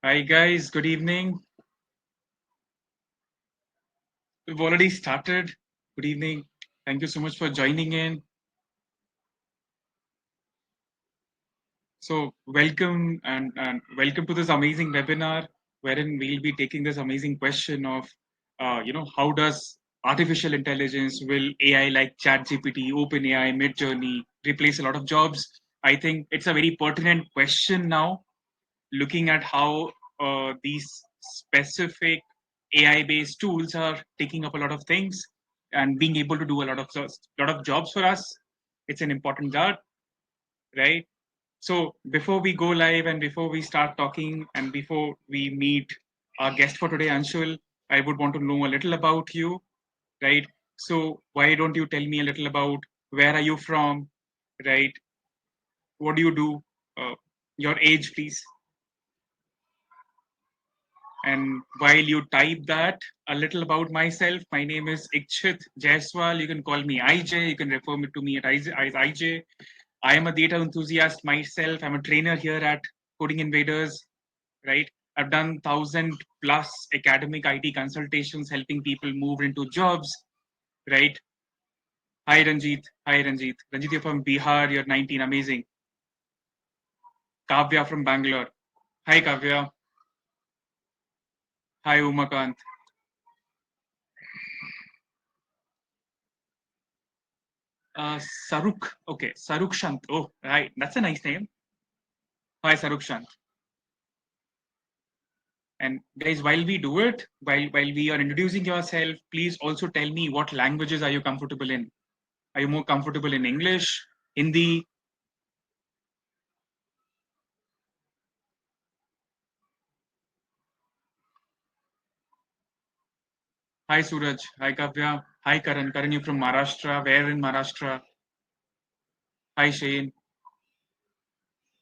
Hi guys, good evening. We've already started. Good evening. Thank you so much for joining in. So welcome and welcome to this amazing webinar wherein we'll be taking this amazing question of how does artificial intelligence will AI like ChatGPT, OpenAI, Midjourney replace a lot of jobs? I think it's a very pertinent question now, looking at how these specific AI-based tools are taking up a lot of things and being able to do a lot of jobs for us. It's an important job, right? So before we go live and before we start talking and before we meet our guest for today, Anshul, I would want to know a little about you, right? So why don't you tell me a little about where are you from, right? What do you do? Your age, please. And while you type that, a little about myself. My name is Ikshit Jaiswal. You can call me IJ. You can refer me to me at IJ. I am a data enthusiast myself. I'm a trainer here at Coding Invaders, right? I've done 1,000+ academic IT consultations helping people move into jobs, right? Hi, Ranjit. Hi, Ranjit. Ranjit, you're from Bihar. You're 19. Amazing. Kavya from Bangalore. Hi, Kavya. Hi, Umakant. Saruk. Okay, Saruk Shant. Oh, right. That's a nice name. Hi, Saruk Shant. And guys, while we do it, while we are introducing yourself, please also tell me what languages are you comfortable in? Are you more comfortable in English, Hindi? Hi, Suraj. Hi, Kavya. Hi, Karan. Karan, you from Maharashtra. Where in Maharashtra? Hi, Shane.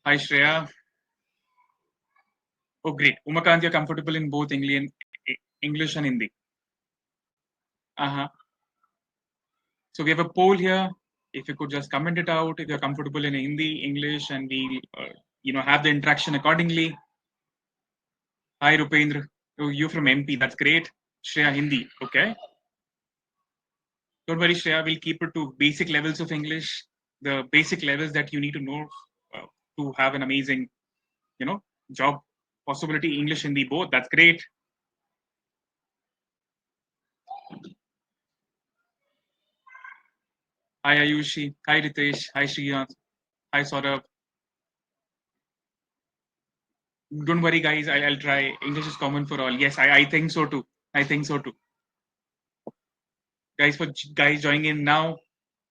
Hi, Shreya. Oh, great. Umakant, you're comfortable in both English and Hindi. Uh-huh. So we have a poll here. If you could just comment it out, if you're comfortable in Hindi, English, and we, have the interaction accordingly. Hi, Rupendra. Oh, you from MP. That's great. Shreya, Hindi. Okay. Don't worry, Shreya. We'll keep it to basic levels of English, the basic levels that you need to know uh, to have an amazing, job possibility. English, Hindi, both. That's great. Hi, Ayushi. Hi, Ritesh. Hi, Shriyant. Hi, Saurabh. Don't worry, guys. I'll try. English is common for all. Yes, I think so too. I think so too. Guys, for guys joining in now,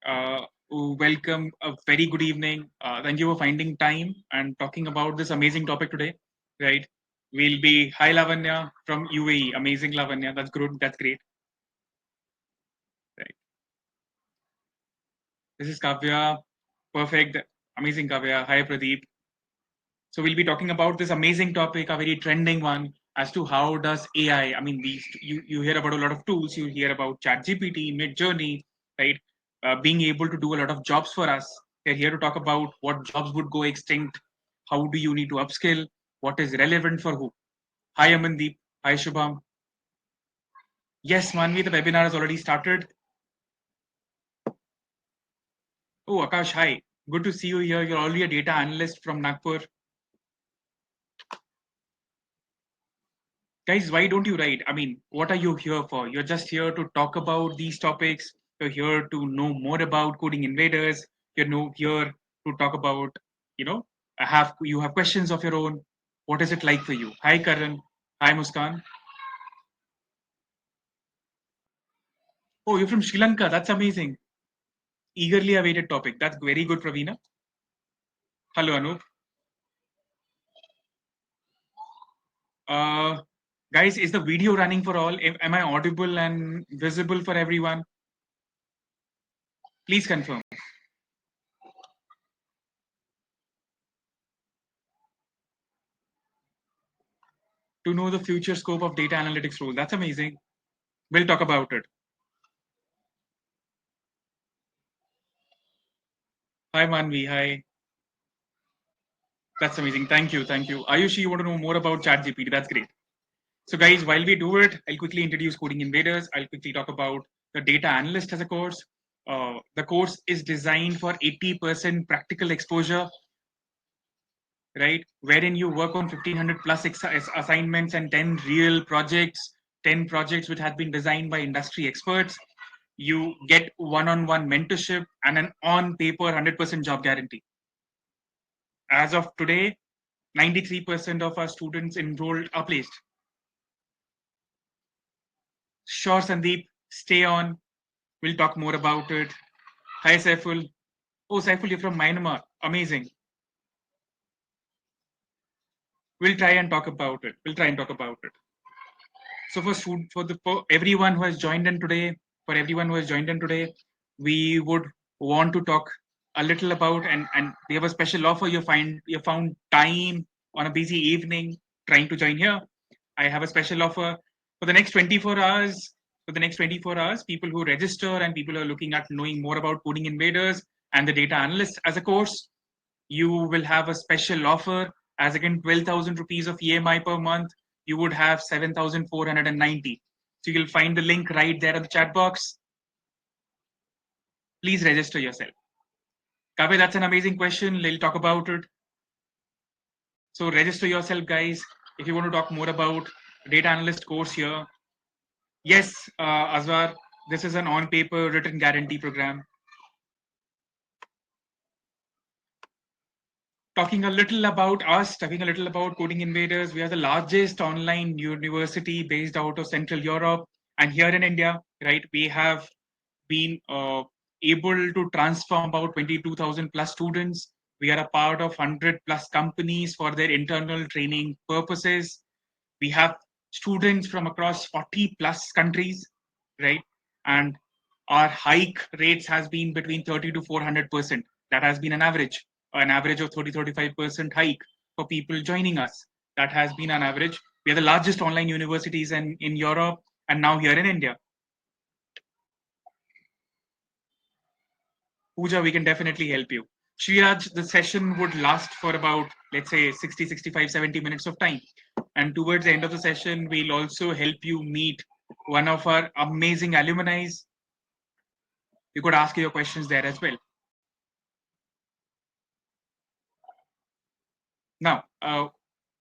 uh, welcome. A very good evening. Thank you for finding time and talking about this amazing topic today. Right? We'll be hi Lavanya from UAE. Amazing Lavanya. That's good. That's great. Right. This is Kavya. Perfect. Amazing Kavya. Hi Pradeep. So we'll be talking about this amazing topic, a very trending one, as to how does AI. I mean, you hear about a lot of tools. You hear about ChatGPT, Midjourney, right? Being able to do a lot of jobs for us. We're here to talk about what jobs would go extinct. How do you need to upskill? What is relevant for who? Hi Amandeep. Hi Shubham. Yes, Manvi, the webinar has already started. Oh, Akash, hi. Good to see you here. You're already a data analyst from Nagpur. Guys, why don't you write? I mean, what are you here for? You're just here to talk about these topics. You're here to know more about coding invaders. Here to talk about, you have questions of your own. What is it like for you? Hi, Karan. Hi, Muskan. Oh, you're from Sri Lanka. That's amazing. Eagerly awaited topic. That's very good, Pravina. Hello, Anup. Uh, guys, is the video running for all? Am I audible and visible for everyone? Please confirm. To know the future scope of data analytics role. That's amazing. We'll talk about it. Hi, Manvi. Hi. That's amazing. Thank you. Thank you. Ayush, you want to know more about ChatGPT? That's great. So, guys, while we do it, I'll quickly introduce Coding Invaders. I'll quickly talk about the data analyst as a course. The course is designed for 80% practical exposure, right? Wherein you work on 1500 plus assignments and 10 real projects, 10 projects which have been designed by industry experts. You get one-on-one mentorship and an on-paper 100% job guarantee. As of today, 93% of our students enrolled are placed. Sure, Sandeep, stay on. We'll talk more about it. Hi, Saiful. Oh, Saiful, you're from Myanmar. Amazing. We'll try and talk about it. We'll try and talk about it. So for everyone who has joined in today, we would want to talk a little about and we have a special offer. You found time on a busy evening trying to join here. I have a special offer for the next 24 hours. For the next 24 hours, people who register and people who are looking at knowing more about coding invaders and the data analyst as a course, you will have a special offer. As again, 12,000 rupees of EMI per month, you would have 7,490. So you'll find the link right there in the chat box. Please register yourself. Kaveh, that's an amazing question. We'll talk about it. So register yourself, guys, if you want to talk more about data analyst course here. Yes, Azwar, this is an on-paper written guarantee program. Talking a little about us, talking a little about Coding Invaders, we are the largest online university based out of Central Europe. And here in India, right, we have been able to transform about 22,000 plus students. We are a part of 100 plus companies for their internal training purposes. We have students from across 40 plus countries, right? And our hike rates has been between 30 to 400%. That has been an average of 30-35% hike for people joining us. That has been an average. We are the largest online universities in Europe and now here in India. Pooja, we can definitely help you. Sriraj, the session would last for about, let's say, 60, 65, 70 minutes of time. And towards the end of the session, we'll also help you meet one of our amazing alumni. You could ask your questions there as well. Now,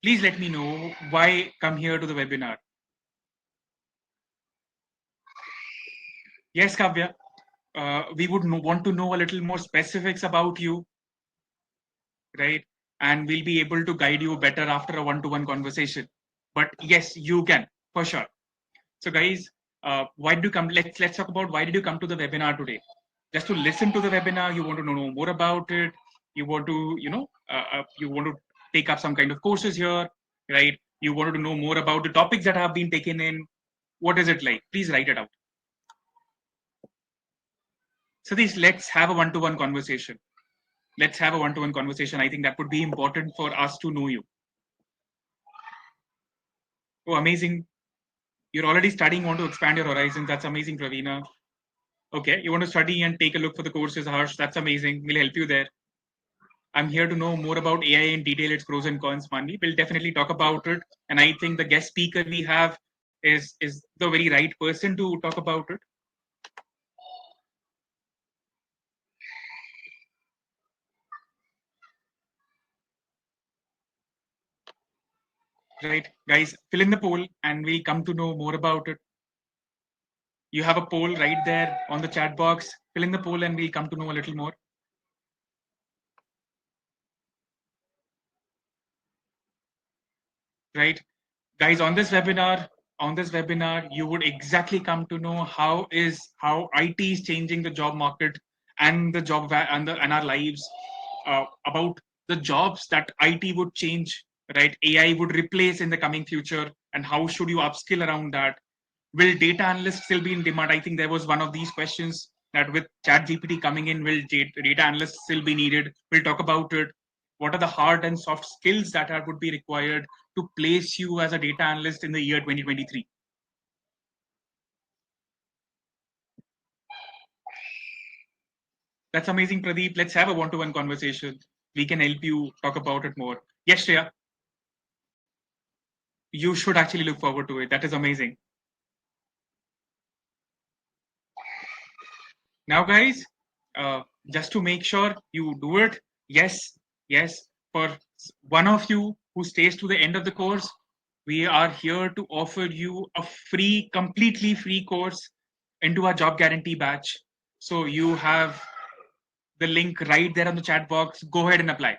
please let me know why come here to the webinar. Yes, Kavya, we would want to know a little more specifics about you, right? And we'll be able to guide you better after a one-to-one conversation. But yes, you can, for sure. So guys, why did you come? Let's talk about why did you come to the webinar today? Just to listen to the webinar, you want to know more about it. You want to, you want to take up some kind of courses here, right? You wanted to know more about the topics that have been taken in. What is it like? Please write it out. Satish, let's have a one-to-one conversation. Let's have a one-to-one conversation. I think that would be important for us to know you. Oh, amazing. You're already studying, want to expand your horizons. That's amazing, Pravina. Okay, you want to study and take a look for the courses, Harsh. That's amazing. We'll help you there. I'm here to know more about AI in detail, its pros and cons, Manvi. We'll definitely talk about it. And I think the guest speaker we have is the very right person to talk about it. Right, guys, fill in the poll and we'll come to know more about it. You have a poll right there on the chat box. Fill in the poll and we'll come to know a little more. Right, guys, on this webinar, you would exactly come to know how IT is changing the job market and the job and our lives, about the jobs that IT would change, right? AI would replace in the coming future, and how should you upskill around that? Will data analysts still be in demand? I think there was one of these questions that with ChatGPT coming in, will data analysts still be needed? We'll talk about it. What are the hard and soft skills that would be required to place you as a data analyst in the year 2023? That's amazing, Pradeep. Let's have a one-to-one conversation. We can help you talk about it more. Yes, Shreya, you should actually look forward to it. That is amazing. Now, guys, just to make sure you do it, yes, yes, for one of you who stays to the end of the course, we are here to offer you a free, completely free course into our job guarantee batch. So you have the link right there on the chat box. Go ahead and apply.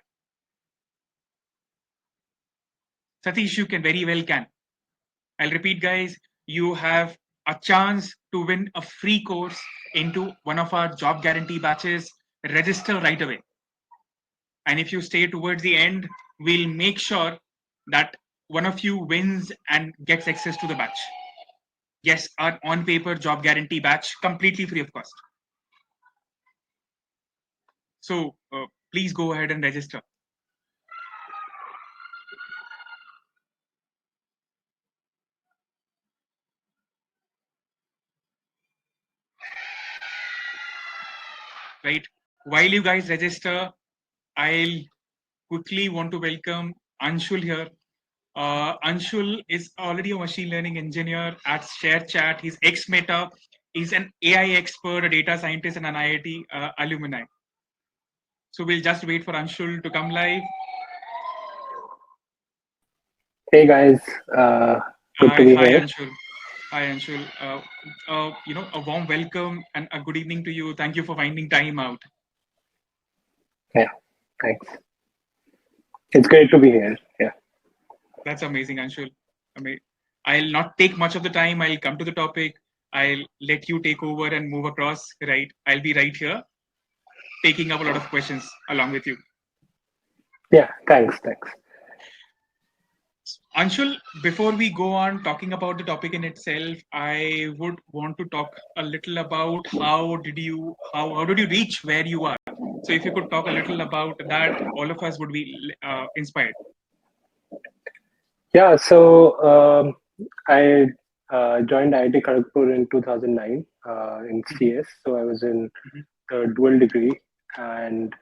Satish, you can very well can. I'll repeat, guys, you have a chance to win a free course into one of our job guarantee batches. Register right away. And if you stay towards the end, we'll make sure that one of you wins and gets access to the batch. Yes, our on paper job guarantee batch, completely free of cost. So please go ahead and register. Right. While you guys register, I'll quickly want to welcome Anshul here. Anshul is already a machine learning engineer at ShareChat. He's ex-Meta. He's an AI expert, a data scientist, and an IIT alumni. So we'll just wait for Anshul to come live. Hey guys, good to be Hi here. Anshul. Hi Anshul. A warm welcome and a good evening to you. Thank you for finding time out. Yeah, thanks. It's great to be here. Yeah. That's amazing, Anshul. I'll not take much of the time. I'll come to the topic. I'll let you take over and move across. Right. I'll be right here, taking up a lot of questions along with you. Yeah, thanks. Anshul, before we go on talking about the topic in itself, I would want to talk a little about how did you reach where you are. So if you could talk a little about that, all of us would be inspired. Yeah, so I joined IIT Kharagpur in 2009 in Mhm, CS. So I was in mhm, the dual degree, and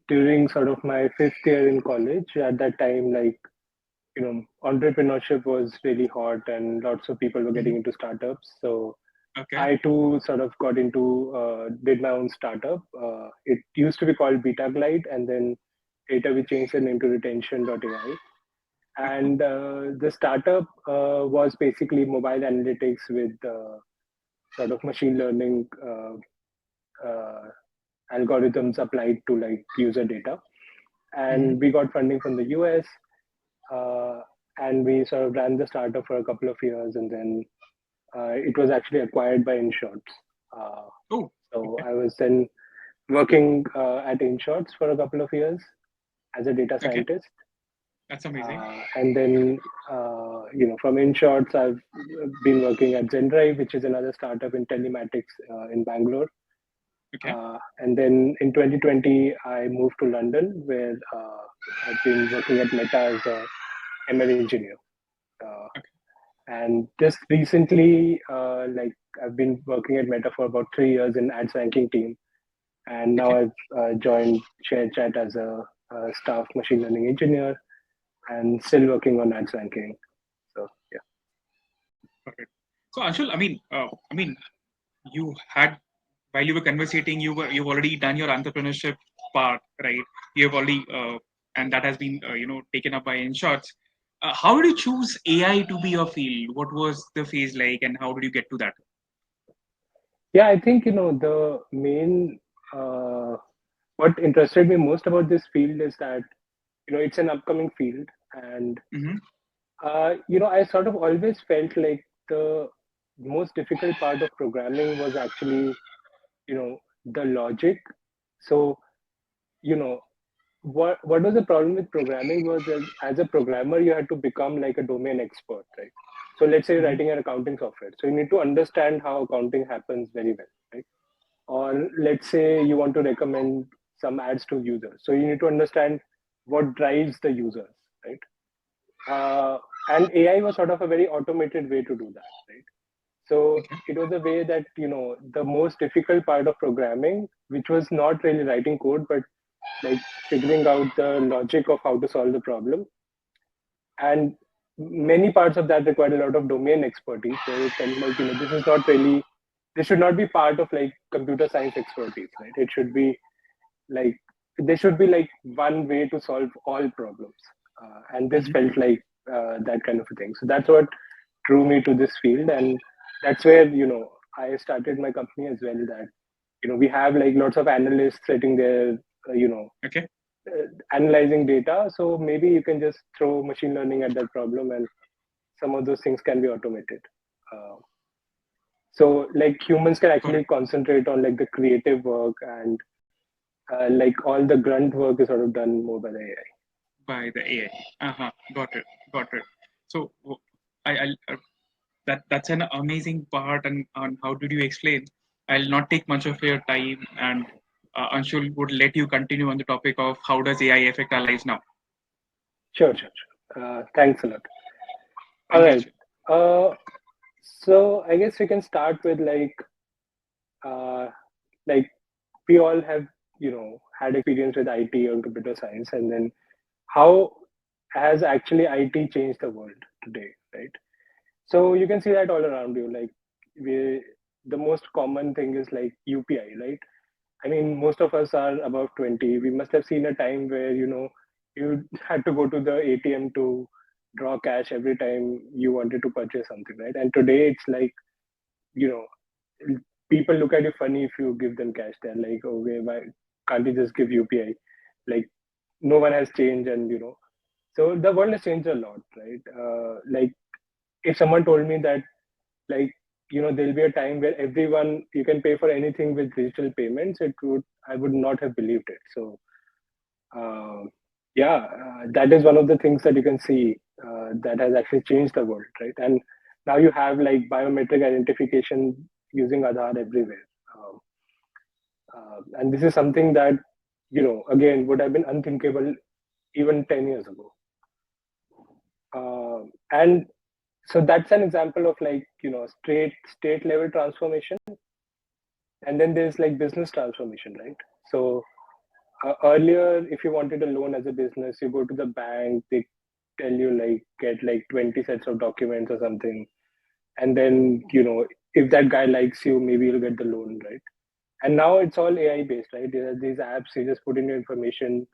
during sort of my fifth year in college, at that time, like entrepreneurship was really hot, and lots of people were mhm. getting into startups. So Okay. I too sort of got into did my own startup. It used to be called Beta Glide, and then later we changed the name to Retention.ai. Okay. And the startup was basically mobile analytics with sort of machine learning uh, algorithms applied to like user data. Mhm. And we got funding from the US, uh, and we sort of ran the startup for a couple of years, and then it was actually acquired by InShots. Uh, Oh, so okay. I was then working at InShots for a couple of years as a data Okay. scientist. That's amazing. And then, from InShots, I've been working at ZenDrive, which is another startup in telematics in Bangalore. Okay. And then in 2020, I moved to London, where I've been working at Meta as a ML engineer. Uh, Okay. and just recently, I've been working at Meta for about 3 years in ads ranking team, and now Okay. I've joined ShareChat as a staff machine learning engineer, and still working on ads ranking. So yeah. Perfect. So Anshul, you had while you were conversating, you've already done your entrepreneurship part, right? You've already and that has been taken up by InShots. How did you choose AI to be your field? What was the phase like, and how did you get to that? Yeah, I think the main uh, what interested me most about this field is that it's an upcoming field, and Mm-hmm. I sort of always felt like the most difficult part of programming was actually the logic. So you know what was the problem with programming was that as a programmer you had to become like a domain expert, right? So let's say you're Mm-hmm. writing an accounting software, so you need to understand how accounting happens very well, right? Or let's say you want to recommend some ads to users, so you need to understand what drives the users, right? uh, and AI was sort of a very automated way to do that, right? So Okay. it was a way that the most difficult part of programming, which was not really writing code but like figuring out the logic of how to solve the problem. And many parts of that required a lot of domain expertise. So it felt like, this is not really, this should not be part of like computer science expertise, right? It should be like, there should be like one way to solve all problems. And this Mhm. felt like that kind of a thing. So that's what drew me to this field. And that's where, I started my company as well. That, we have like lots of analysts sitting there, Okay. analyzing data. So maybe you can just throw machine learning at that problem, and some of those things can be automated. Uh, so like humans can Got it. actually concentrate on like the creative work, and like all the grunt work is sort of done more by the AI. By the AI. Got it. Got it. So I that's an amazing part, and on how did you explain? I'll not take much of your time, and Anshul would let you continue on the topic of how does AI affect our lives now. Sure, sure, sure. Thanks a lot. All Thank you, right. Anshul. Uh, so I guess we can start with uh, like we all have, had experience with IT or computer science, and then how has actually IT changed the world today, right? So you can see that all around you. Like the most common thing is like UPI, right? I mean, most of us are above 20. We must have seen a time where, you had to go to the ATM to draw cash every time you wanted to purchase something, right? And today it's like, you know, people look at you funny if you give them cash. They're like, okay, why can't you just give UPI? Like, no one has changed, and, so the world has changed a lot, right? Like, if someone told me that, like, there'll be a time where everyone, you can pay for anything with digital payments, I would not have believed it. So uh, yeah, that is one of the things that you can see that has actually changed the world, right? And now you have like biometric identification using Aadhaar everywhere. And this is something that, again, would have been unthinkable even 10 years ago. And so that's an example of like, straight state level transformation. And then there's like business transformation, right? So earlier, if you wanted a loan as a business, you go to the bank, they tell you like get like 20 sets of documents or something, and then, if that guy likes you, maybe you'll get the loan, right? And now it's all AI based, right? There are these apps, you just put in your information.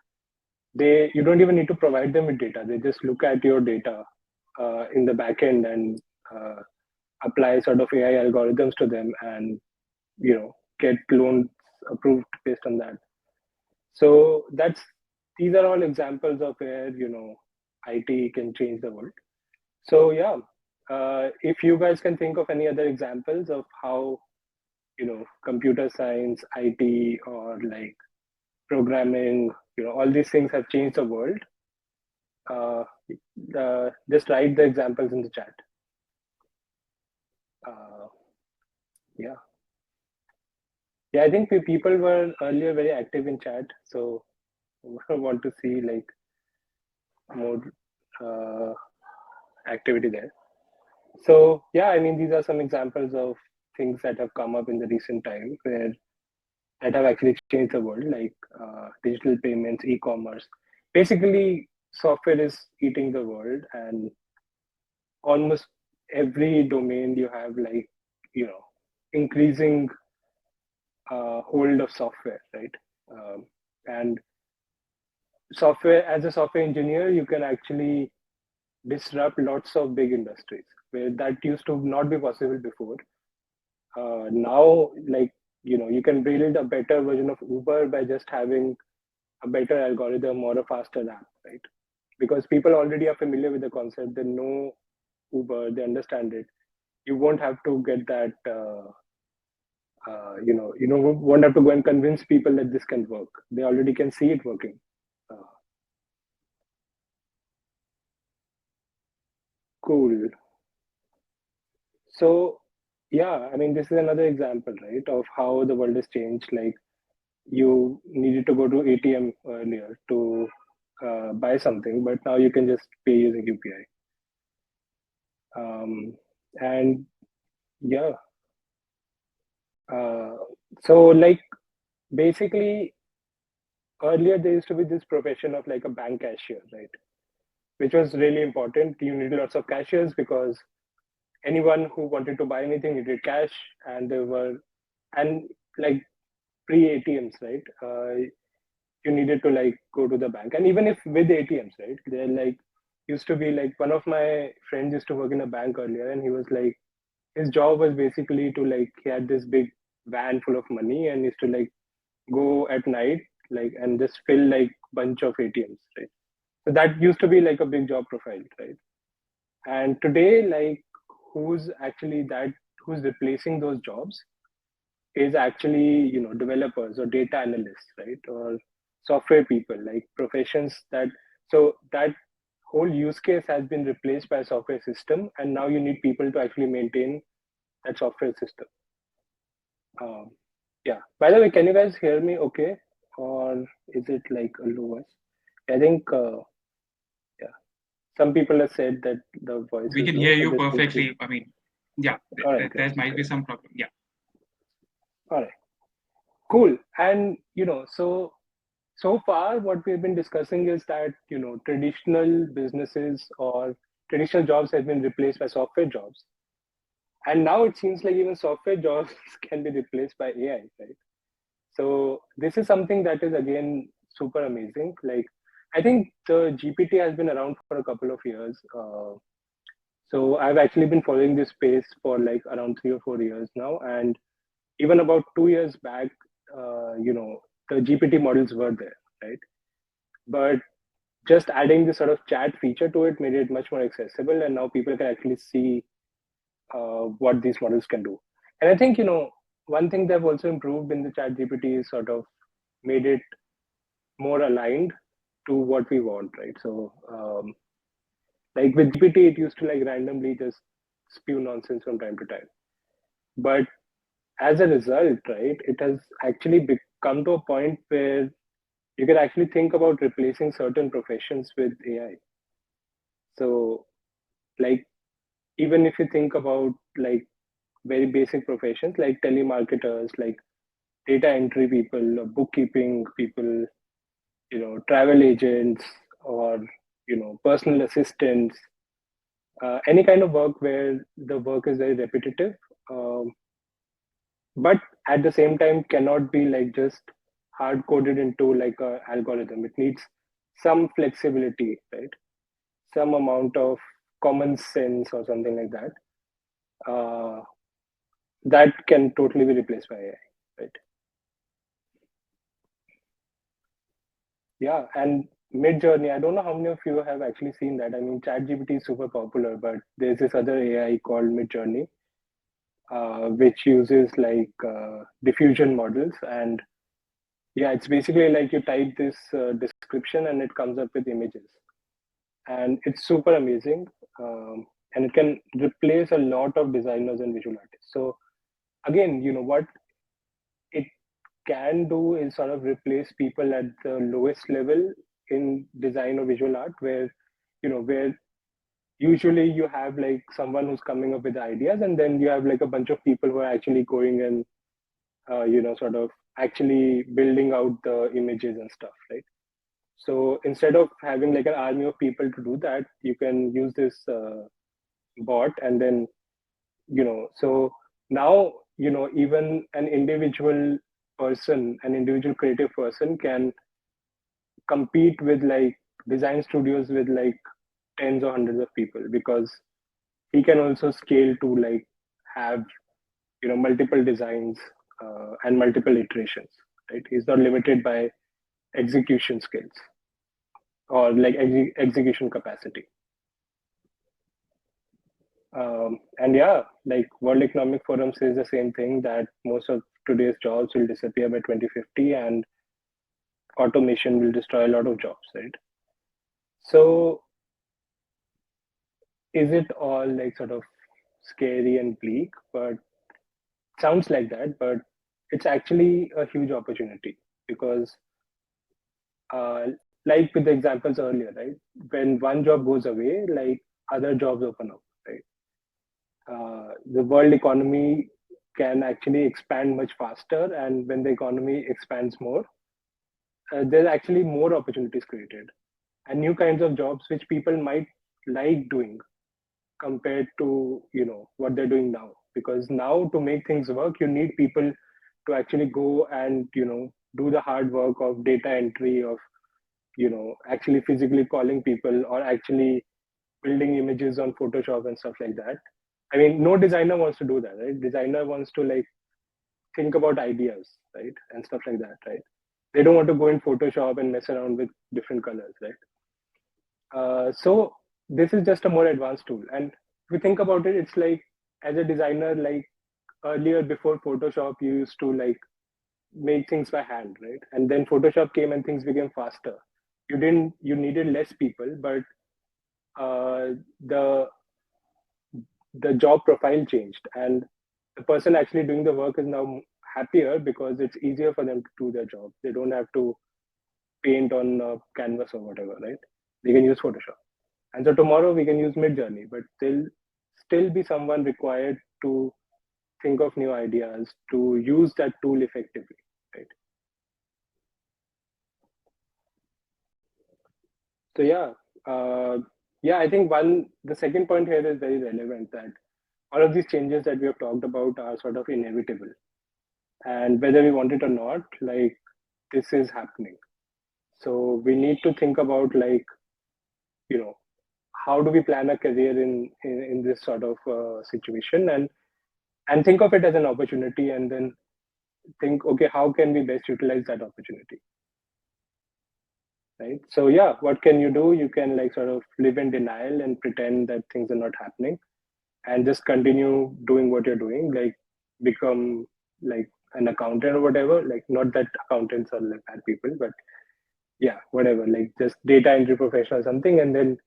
You don't even need to provide them with data. They just look at your data in the back end, and uh, apply sort of AI algorithms to them, and, get loans approved based on that. So these are all examples of where, IT can change the world. So yeah, if you guys can think of any other examples of how, computer science, IT, or like programming, all these things have changed the world, uh, just write the examples in the chat. Uh, yeah, yeah. I think people were earlier very active in chat, so I want to see like more uh, activity there. So yeah, I mean, these are some examples of things that have come up in the recent time where that have actually changed the world, like digital payments, e-commerce. Basically, software is eating the world, and almost every domain you have like, increasing hold of software, right? And software, as a software engineer, you can actually disrupt lots of big industries where that used to not be possible before. Now, like, you can build a better version of Uber by just having a better algorithm or a faster app, right? Because people already are familiar with the concept, they know Uber, they understand it. You won't have to get that won't have to go and convince people that this can work. They already can see it working. uh, cool. So yeah, I mean, this is another example, right, of how the world has changed. Like, you needed to go to ATM earlier to buy something, but now you can just pay using UPI. And yeah, uh, so like basically, earlier there used to be this profession of like a bank cashier, right? Which was really important. You needed lots of cashiers because anyone who wanted to buy anything needed cash, and there were and like pre ATMs, right? You needed to like go to the bank, and even if with ATMs, right? They're like used to be like one of my friends used to work in a bank earlier, and he was like his job was basically to like he had this big van full of money and used to like go at night like and just fill like bunch of ATMs, right? So that used to be like a big job profile, right? And today, like who's actually that who's replacing those jobs is actually developers or data analysts, right? Or software people, like professions that so that whole use case has been replaced by a software system, and now you need people to actually maintain that software system. Um, yeah. By the way, can you guys hear me okay? Or is it like a low voice? I think, yeah, some people have said that the voice We is can low, hear but you this seems to be. perfectly. I mean, yeah, All right, there great, might be great. some problem. Yeah. All right, cool. And, so far what we've been discussing is that, traditional businesses or traditional jobs have been replaced by software jobs. And now it seems like even software jobs can be replaced by AI, right? So this is something that is again super amazing. Like I think the GPT has been around for a couple of years. So I've actually been following this space for like around 3 or 4 years now, and even about 2 years back, the GPT models were there, right? But just adding this sort of chat feature to it made it much more accessible, and now people can actually see what these models can do. And I think one thing they've also improved in the chat GPT is sort of made it more aligned to what we want, right? So, like with GPT, it used to like randomly just spew nonsense from time to time. But as a result, right, it has actually come to a point where you can actually think about replacing certain professions with AI. So, like, even if you think about like very basic professions like telemarketers, like data entry people, or bookkeeping people, travel agents, or personal assistants, any kind of work where the work is very repetitive, um, but at the same time cannot be like just hard coded into like a algorithm. It needs some flexibility, right? Some amount of common sense or something like that. That can totally be replaced by AI, right? Yeah, and Midjourney, I don't know how many of you have actually seen that. I mean, ChatGPT is super popular, but there's this other AI called Midjourney, which uses like diffusion models. And yeah, it's basically like you type this description and it comes up with images. And it's super amazing. And it can replace a lot of designers and visual artists. So again, what it can do is sort of replace people at the lowest level in design or visual art, where usually you have like someone who's coming up with ideas, and then you have like a bunch of people who are actually going and sort of actually building out the images and stuff, right? So instead of having like an army of people to do that, you can use this bot, and then so now even an individual creative person can compete with like design studios with like tens or hundreds of people, because he can also scale to like have multiple designs and multiple iterations, right? He's not limited by execution skills or like execution capacity. And yeah, like World Economic Forum says the same thing, that most of today's jobs will disappear by 2050, and automation will destroy a lot of jobs, right? So is it all like sort of scary and bleak? But sounds like that, but it's actually a huge opportunity, because uh, like with the examples earlier, right? When one job goes away, like other jobs open up, right? The world economy can actually expand much faster, and when the economy expands more, there's actually more opportunities created and new kinds of jobs which people might like doing compared to what they're doing now. Because now, to make things work, you need people to actually go and do the hard work of data entry, of actually physically calling people, or actually building images on Photoshop and stuff like that. I mean, no designer wants to do that, right? Designer wants to like think about ideas, right? And stuff like that, right? They don't want to go in Photoshop and mess around with different colors, right? So this is just a more advanced tool. And if you think about it, it's like, as a designer, like earlier, before Photoshop, you used to like make things by hand, right? And then Photoshop came and things became faster. You needed less people, but uh, the the job profile changed, and the person actually doing the work is now happier because it's easier for them to do their job. They don't have to paint on canvas or whatever, right? They can use Photoshop. And so tomorrow we can use Midjourney, but still be someone required to think of new ideas, to use that tool effectively, right? So yeah, I think the second point here is very relevant, that all of these changes that we have talked about are sort of inevitable, and whether we want it or not, like, this is happening. So we need to think about, like, you know how do we plan a career in this sort of situation, and think of it as an opportunity, and then think, okay, how can we best utilize that opportunity, right? So yeah, what can you do? You can, like, sort of live in denial and pretend that things are not happening, and just continue doing what you're doing, like become like an accountant or whatever. Like, not that accountants are like bad people, but yeah, whatever, like just data entry professional or something. And then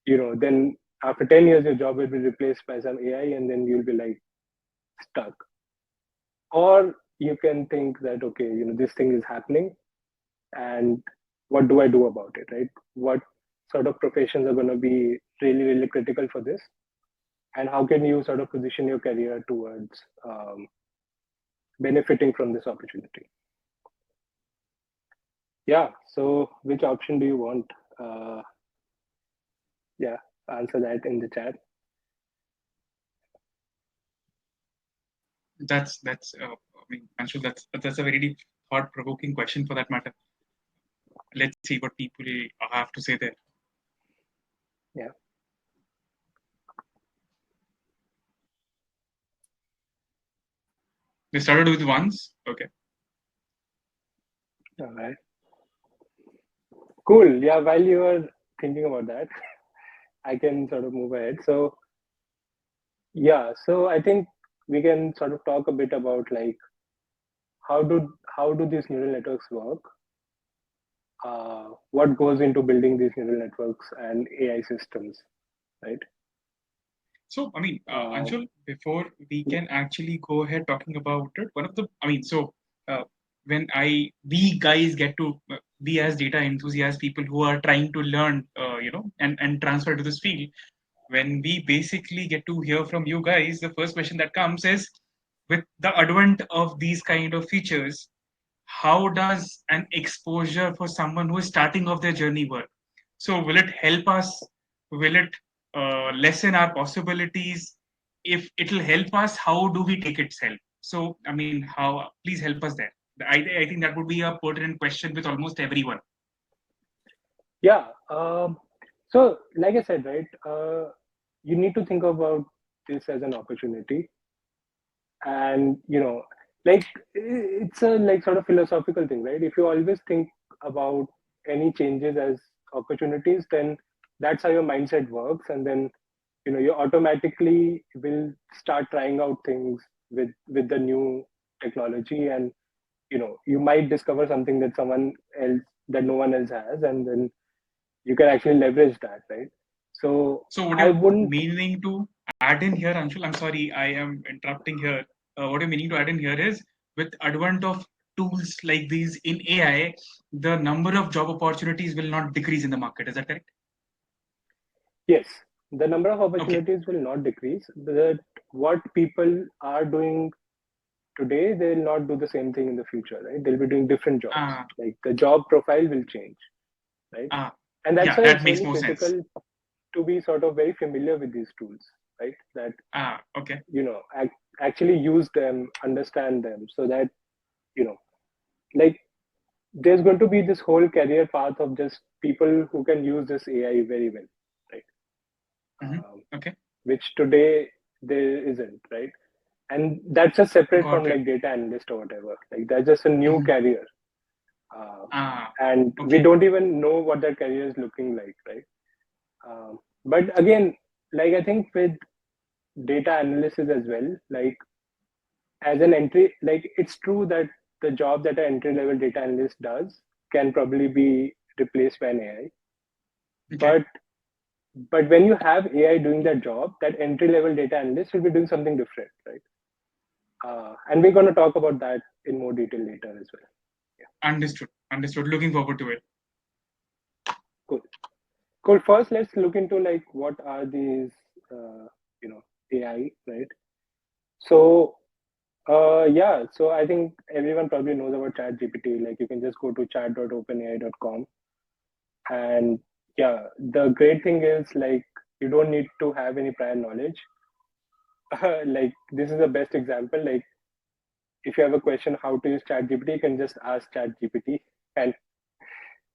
then after 10 years your job will be replaced by some AI, and then you'll be like stuck. Or you can think that, okay, this thing is happening, and what do I do about it, right? What sort of professions are going to be really, really critical for this, and how can you sort of position your career towards benefiting from this opportunity? Yeah, so which option do you want? uh, yeah, answer that in the chat. That's I mean, Anshu, that's a very deep, thought-provoking question for that matter. Let's see what people have to say there. Yeah. They started with ones. Okay. All right. Cool. Yeah, while you were thinking about that, I can sort of move ahead. So yeah, so I think we can sort of talk a bit about, like, how do these neural networks work? What goes into building these neural networks and AI systems, right? So, I mean, Uh, Anshul, before we yeah, can actually go ahead talking about it, I mean, so uh, when we guys get to be as data enthusiasts, people who are trying to learn, and transfer to this field, when we basically get to hear from you guys, the first question that comes is, with the advent of these kind of features, how does an exposure for someone who is starting off their journey work? So, will it help us? Will it lessen our possibilities? If it'll help us, how do we take its help? So, I mean, how? Please help us there. I think that would be a pertinent question with almost everyone. yeah. So like I said, right, you need to think about this as an opportunity. And like, it's a, like, sort of philosophical thing, right? If you always think about any changes as opportunities, then that's how your mindset works. And then you automatically will start trying out things with the new technology. And you might discover something that someone else, that no one else has, and then you can actually leverage that, right? So So, what I you're wouldn't. meaning to add in here, Anshul, I'm sorry, I am interrupting here. What you're meaning to add in here is, with advent of tools like these in AI, the number of job opportunities will not decrease in the market. Is that correct? Yes, the number of Okay. opportunities will not decrease. But what people are doing today, they'll not do the same thing in the future, right? They'll be doing different jobs. Ah, Like the job profile will change, right? ah, And that's yeah, why that it's makes really more sense. critical to be sort of very familiar with these tools, right? That, Ah, okay. actually use them, understand them, so that, you know, like there's going to be this whole career path of just people who can use this AI very well, right? Hmm. Um, Okay, which today there isn't, right? And that's just separate got from it. like data analyst or whatever. Like that's just a new Hmm. career, uh, Ah, and we okay. don't even know what that career is looking like, right? But again, like I think with data analysis as well, like as an entry, like it's true that the job that an entry level data analyst does can probably be replaced by an AI. Okay. But when you have AI doing that job, that entry level data analyst will be doing something different, right? And we're going to talk about that in more detail later as well. Yeah, Understood. Understood. Looking forward to it. cool. Cool. First, let's look into like what are these, you know, AI, right? So, yeah. So I think everyone probably knows about ChatGPT. Like you can just go to chat.openai.com, and yeah, the great thing is like you don't need to have any prior knowledge. Like this is the best example. Like if you have a question how to use ChatGPT, you can just ask ChatGPT, and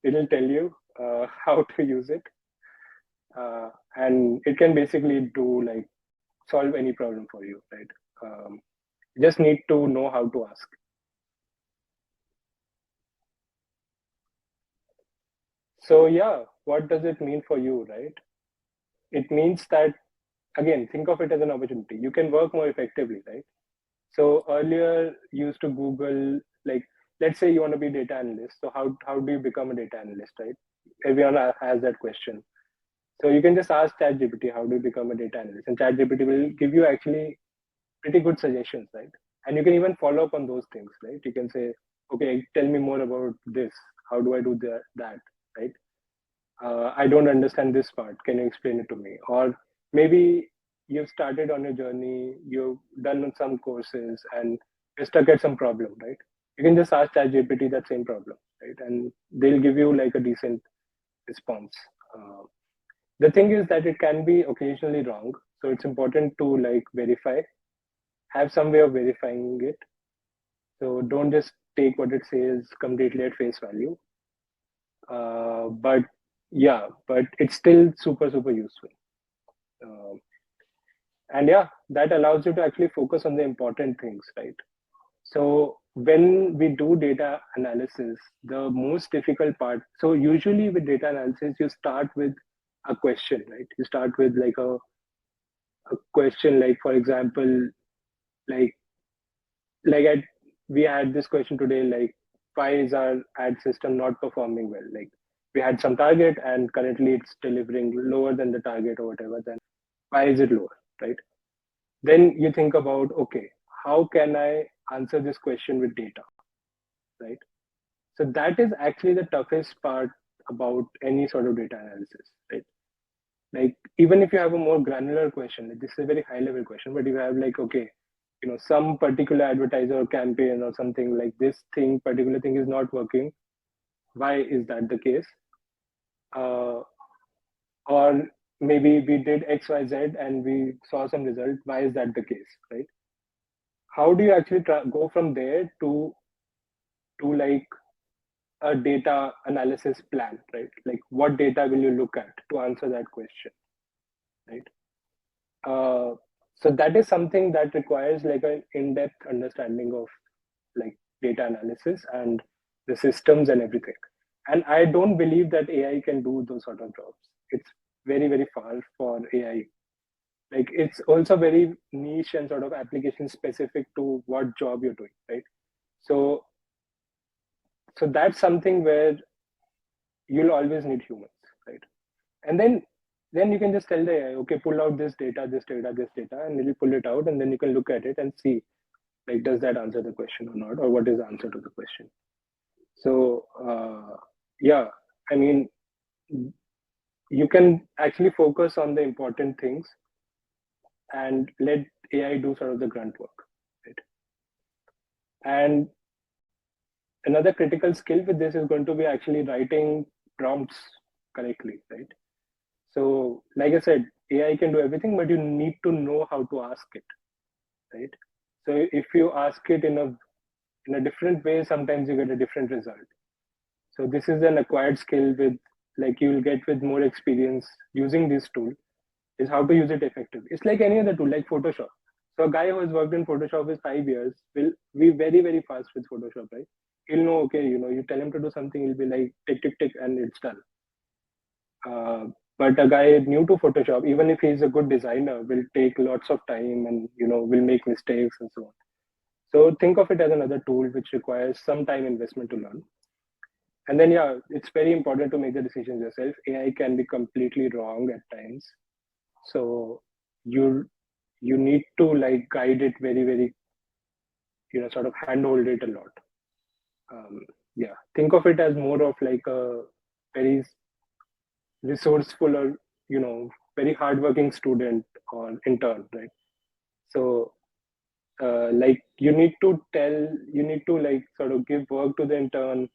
it'll tell you how to use it, and it can basically do like solve any problem for you, right? Just need to know how to ask. So yeah, what does it mean for you, right? It means that, again, think of it as an opportunity. You can work more effectively, right? So earlier you used to Google, like, let's say you want to be data analyst. So how do you become a data analyst, right? Everyone has that question. So you can just ask ChatGPT, how do you become a data analyst? And ChatGPT will give you actually pretty good suggestions, right? And you can even follow up on those things, right? You can say, okay, tell me more about this. How do I do that, right? I don't understand this part. Can you explain it to me? Or maybe you've started on your journey, you've done some courses, and you're stuck at some problem, right? You can just ask ChatGPT that same problem, right? And they'll give you like a decent response. Uh, the thing is that it can be occasionally wrong, so it's important to like verify, have some way of verifying it. So don't just take what it says completely at face value. But yeah, but it's still super useful. Um, and yeah, that allows you to actually focus on the important things, right? So when we do data analysis, the most difficult part, so usually with data analysis you start with a question, right? You start with like a question, like for example, like like we had this question today, like why is our ad system not performing well? Like we had some target and currently it's delivering lower than the target or whatever, then why is it lower, right? Then you think about, okay, how can I answer this question with data, right? So that is actually the toughest part about any sort of data analysis, right? Like even if you have a more granular question, like this is a very high level question, but you have like, okay, some particular advertiser or campaign or something, like this thing, particular thing is not working. Why is that the case? uh, or maybe we did XYZ and we saw some result. Why is that the case, right? How do you actually go from there to like a data analysis plan, right? Like what data will you look at to answer that question, right? uh, so that is something that requires like an in-depth understanding of like data analysis and the systems and everything. And I don't believe that AI can do those sort of jobs. It's very far for AI. Like it's also very niche and sort of application specific to what job you're doing, right? So so that's something where you'll always need humans, right? And then you can just tell the AI, okay, pull out this data, and it'll pull it out, and then you can look at it and see, like, does that answer the question or not, or what is the answer to the question. So yeah, I mean, you can actually focus on the important things and let AI do sort of the grunt work, right? And another critical skill with this is going to be actually writing prompts correctly, right? So, like I said, AI can do everything, but you need to know how to ask it, right? So, if you ask it in a different way, sometimes you get a different result. So, this is an acquired skill with like you will get with more experience using this tool is how to use it effectively. It's like any other tool, like Photoshop. So, a guy who has worked in Photoshop with 5 years will be very, very fast with Photoshop, right? He'll know, okay, you tell him to do something, he'll be like, tick, tick, tick, and it's done. Uh, but a guy new to Photoshop, even if he's a good designer, will take lots of time and will make mistakes and so on. So think of it as another tool which requires some time investment to learn. And then yeah, it's very important to make the decisions yourself. AI can be completely wrong at times, so you you need to like guide it very very sort of handhold it a lot. Um, yeah, think of it as more of like a very resourceful or very hardworking student or intern, right? So like you need to like sort of give work to the intern.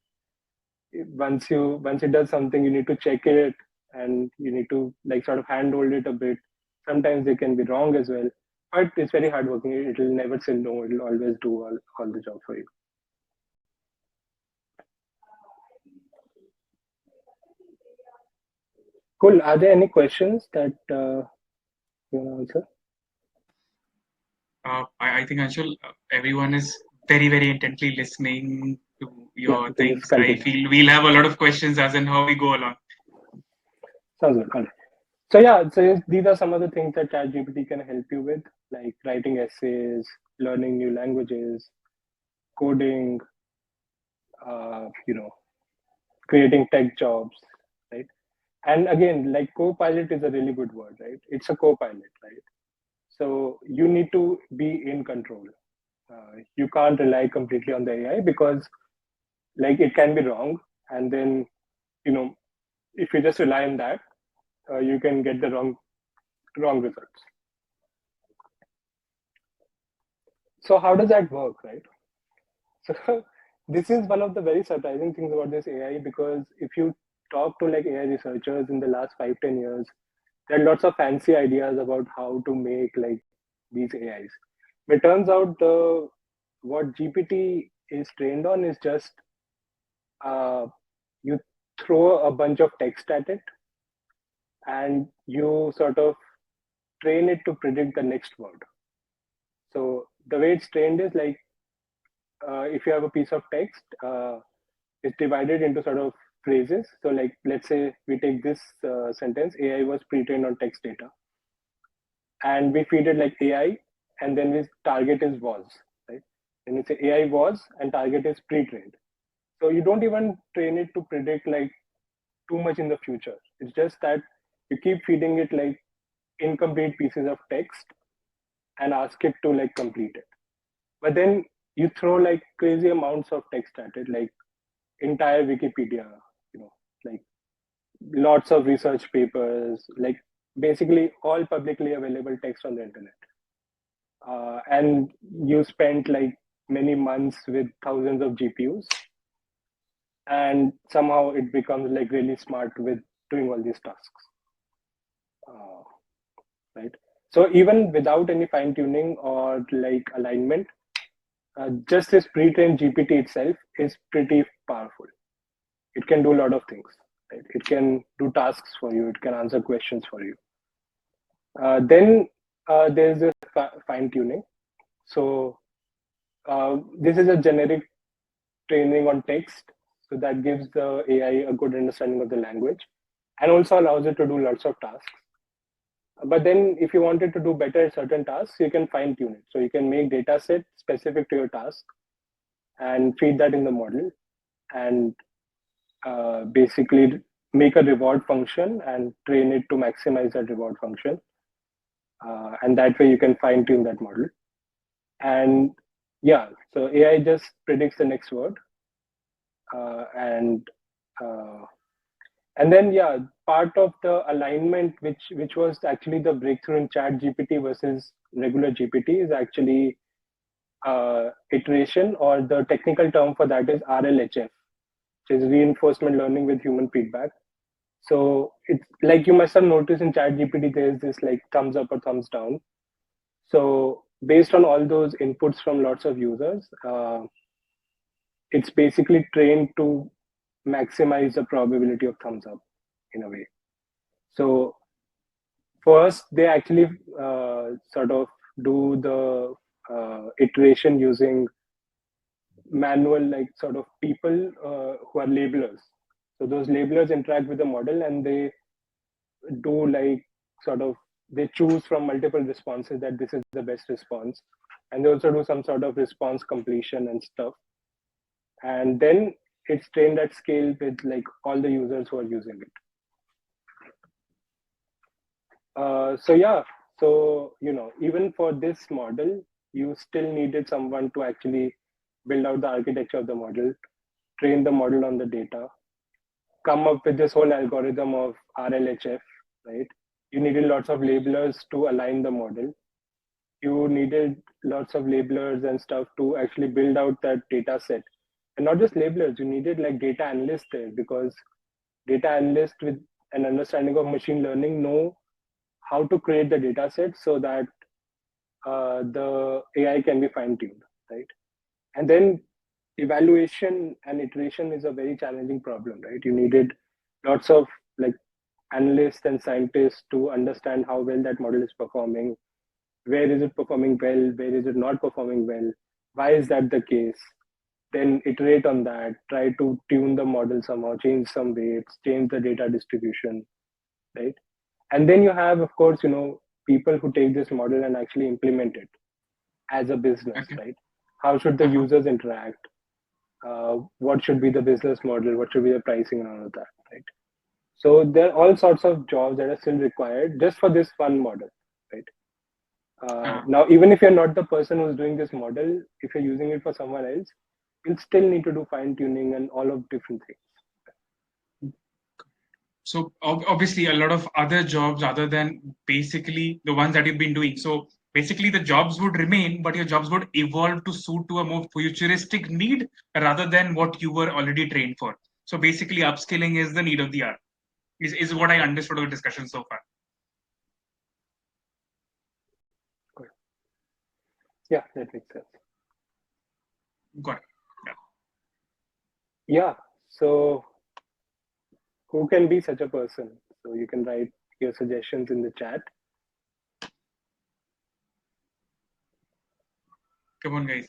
Once it does something, you need to check it, and you need to like sort of handhold it a bit. Sometimes they can be wrong as well, but it's very hardworking. It'll never say no. It'll always do all the job for you. Cool. Are there any questions that you want to answer? I think Anshul, everyone is very, very intently listening to Yeah, your we can just things. I continue. feel we'll have a lot of questions as in how we go along. Sounds good. All right. So yeah, so these are some of the things that ChatGPT can help you with, like writing essays, learning new languages, coding, creating tech jobs, right? And again, like co-pilot is a really good word, right? It's a co-pilot, right? So you need to be in control. You can't rely completely on the AI because like it can be wrong, and then you know if you just rely on that, you can get the wrong results. So how does that work, right? So this is one of the very surprising things about this AI, because if you talk to like AI researchers in the last 5-10 years, there are lots of fancy ideas about how to make like these AIs. But it turns out the what GPT is trained on is just uh, you throw a bunch of text at it and you sort of train it to predict the next word. So the way it's trained is like if you have a piece of text, it's divided into sort of phrases. So like let's say we take this sentence, AI was pre-trained on text data, and we feed it like AI, and then we target is was, right? And we say AI was, and target is pre-trained. So you don't even train it to predict like too much in the future. It's just that you keep feeding it like incomplete pieces of text and ask it to like complete it. But then you throw like crazy amounts of text at it, like entire Wikipedia, you know, like lots of research papers, like basically all publicly available text on the internet. And you spent like many months with thousands of GPUs, and somehow it becomes like really smart with doing all these tasks, uh, right? So even without any fine tuning or like alignment, just this pre-trained GPT itself is pretty powerful. It can do a lot of things, right? It can do tasks for you. It can answer questions for you. Then there's this fine tuning. So this is a generic training on text. So that gives the AI a good understanding of the language and also allows it to do lots of tasks. But then if you wanted to do better at certain tasks, you can fine tune it. So you can make data set specific to your task and feed that in the model, and basically make a reward function and train it to maximize that reward function. And that way you can fine tune that model. And yeah, so AI just predicts the next word. Uh, and uh, and then yeah, part of the alignment, which was actually the breakthrough in Chat GPT versus regular GPT, is actually iteration, or the technical term for that is RLHF, which is reinforcement learning with human feedback. So it's like you must have noticed in ChatGPT, there's this like thumbs up or thumbs down. So based on all those inputs from lots of users, it's basically trained to maximize the probability of thumbs up in a way. So first, they actually sort of do the iteration using manual, like sort of people who are labelers. So those labelers interact with the model, and they do like sort of they choose from multiple responses that this is the best response, and they also do some sort of response completion and stuff. And then it's trained at scale with like all the users who are using it. So yeah, so even for this model, you still needed someone to actually build out the architecture of the model, train the model on the data, come up with this whole algorithm of RLHF, right? You needed lots of labelers to align the model. You needed lots of labelers and stuff to actually build out that data set. And not just labelers, you needed like data analysts there, because data analysts with an understanding of machine learning know how to create the data set so that the AI can be fine-tuned, right? And then evaluation and iteration is a very challenging problem, right? You needed lots of like analysts and scientists to understand how well that model is performing. Where is it performing well? Where is it not performing well? Why is that the case? Then iterate on that, try to tune the model somehow, change some weights, change the data distribution, right? And then you have, of course, people who take this model and actually implement it as a business, Okay. right? How should the users interact? What should be the business model? What should be the pricing and all of that, right? So there are all sorts of jobs that are still required just for this one model, right? Now, even if you're not the person who's doing this model, if you're using it for someone else, you'll still need to do fine tuning and all of different things. So obviously a lot of other jobs other than basically the ones that you've been doing. So basically the jobs would remain, but your jobs would evolve to suit to a more futuristic need rather than what you were already trained for. So basically upskilling is the need of the hour, is what I understood of the discussion so far. Good. Yeah, that makes sense. Got it. Yeah. So who can be such a person? So you can write your suggestions in the chat. Come on, guys.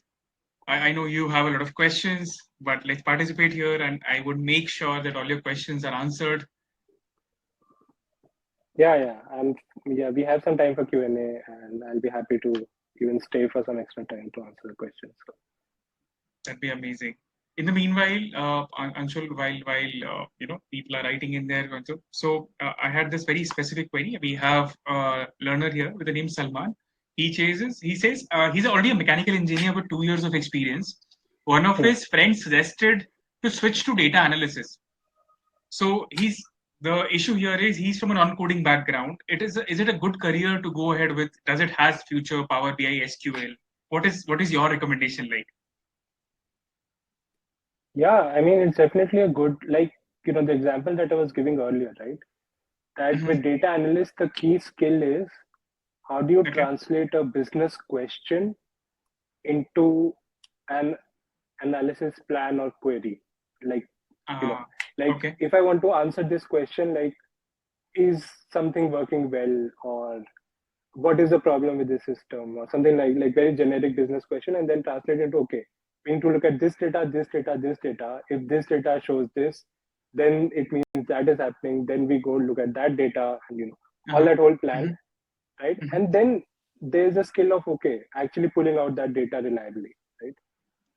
I know you have a lot of questions, but let's participate here, and I would make sure that all your questions are answered. Yeah, and yeah, we have some time for Q&A, and I'll be happy to even stay for some extra time to answer the questions. So. That'd be amazing. In the meanwhile, Anshul, while people are writing in there, so I had this very specific query. We have a learner here with the name Salman. He says he's already a mechanical engineer with 2 years of experience. One of his friends suggested to switch to data analysis. So the issue here is he's from a non-coding background. Is it a good career to go ahead with? Does it has future Power BI, SQL? What is your recommendation like? Yeah, I mean, it's definitely a good, like, the example that I was giving earlier, right? That with data analyst, the key skill is how do you translate a business question into an analysis plan or query? Like, if I want to answer this question, like, is something working well, or what is the problem with this system, or something like very generic business question, and then translate into, okay, we need to look at this data, this data, this data. If this data shows this, then it means that is happening. Then we go look at that data and all that whole plan, right? And then there's a skill of, okay, actually pulling out that data reliably, right?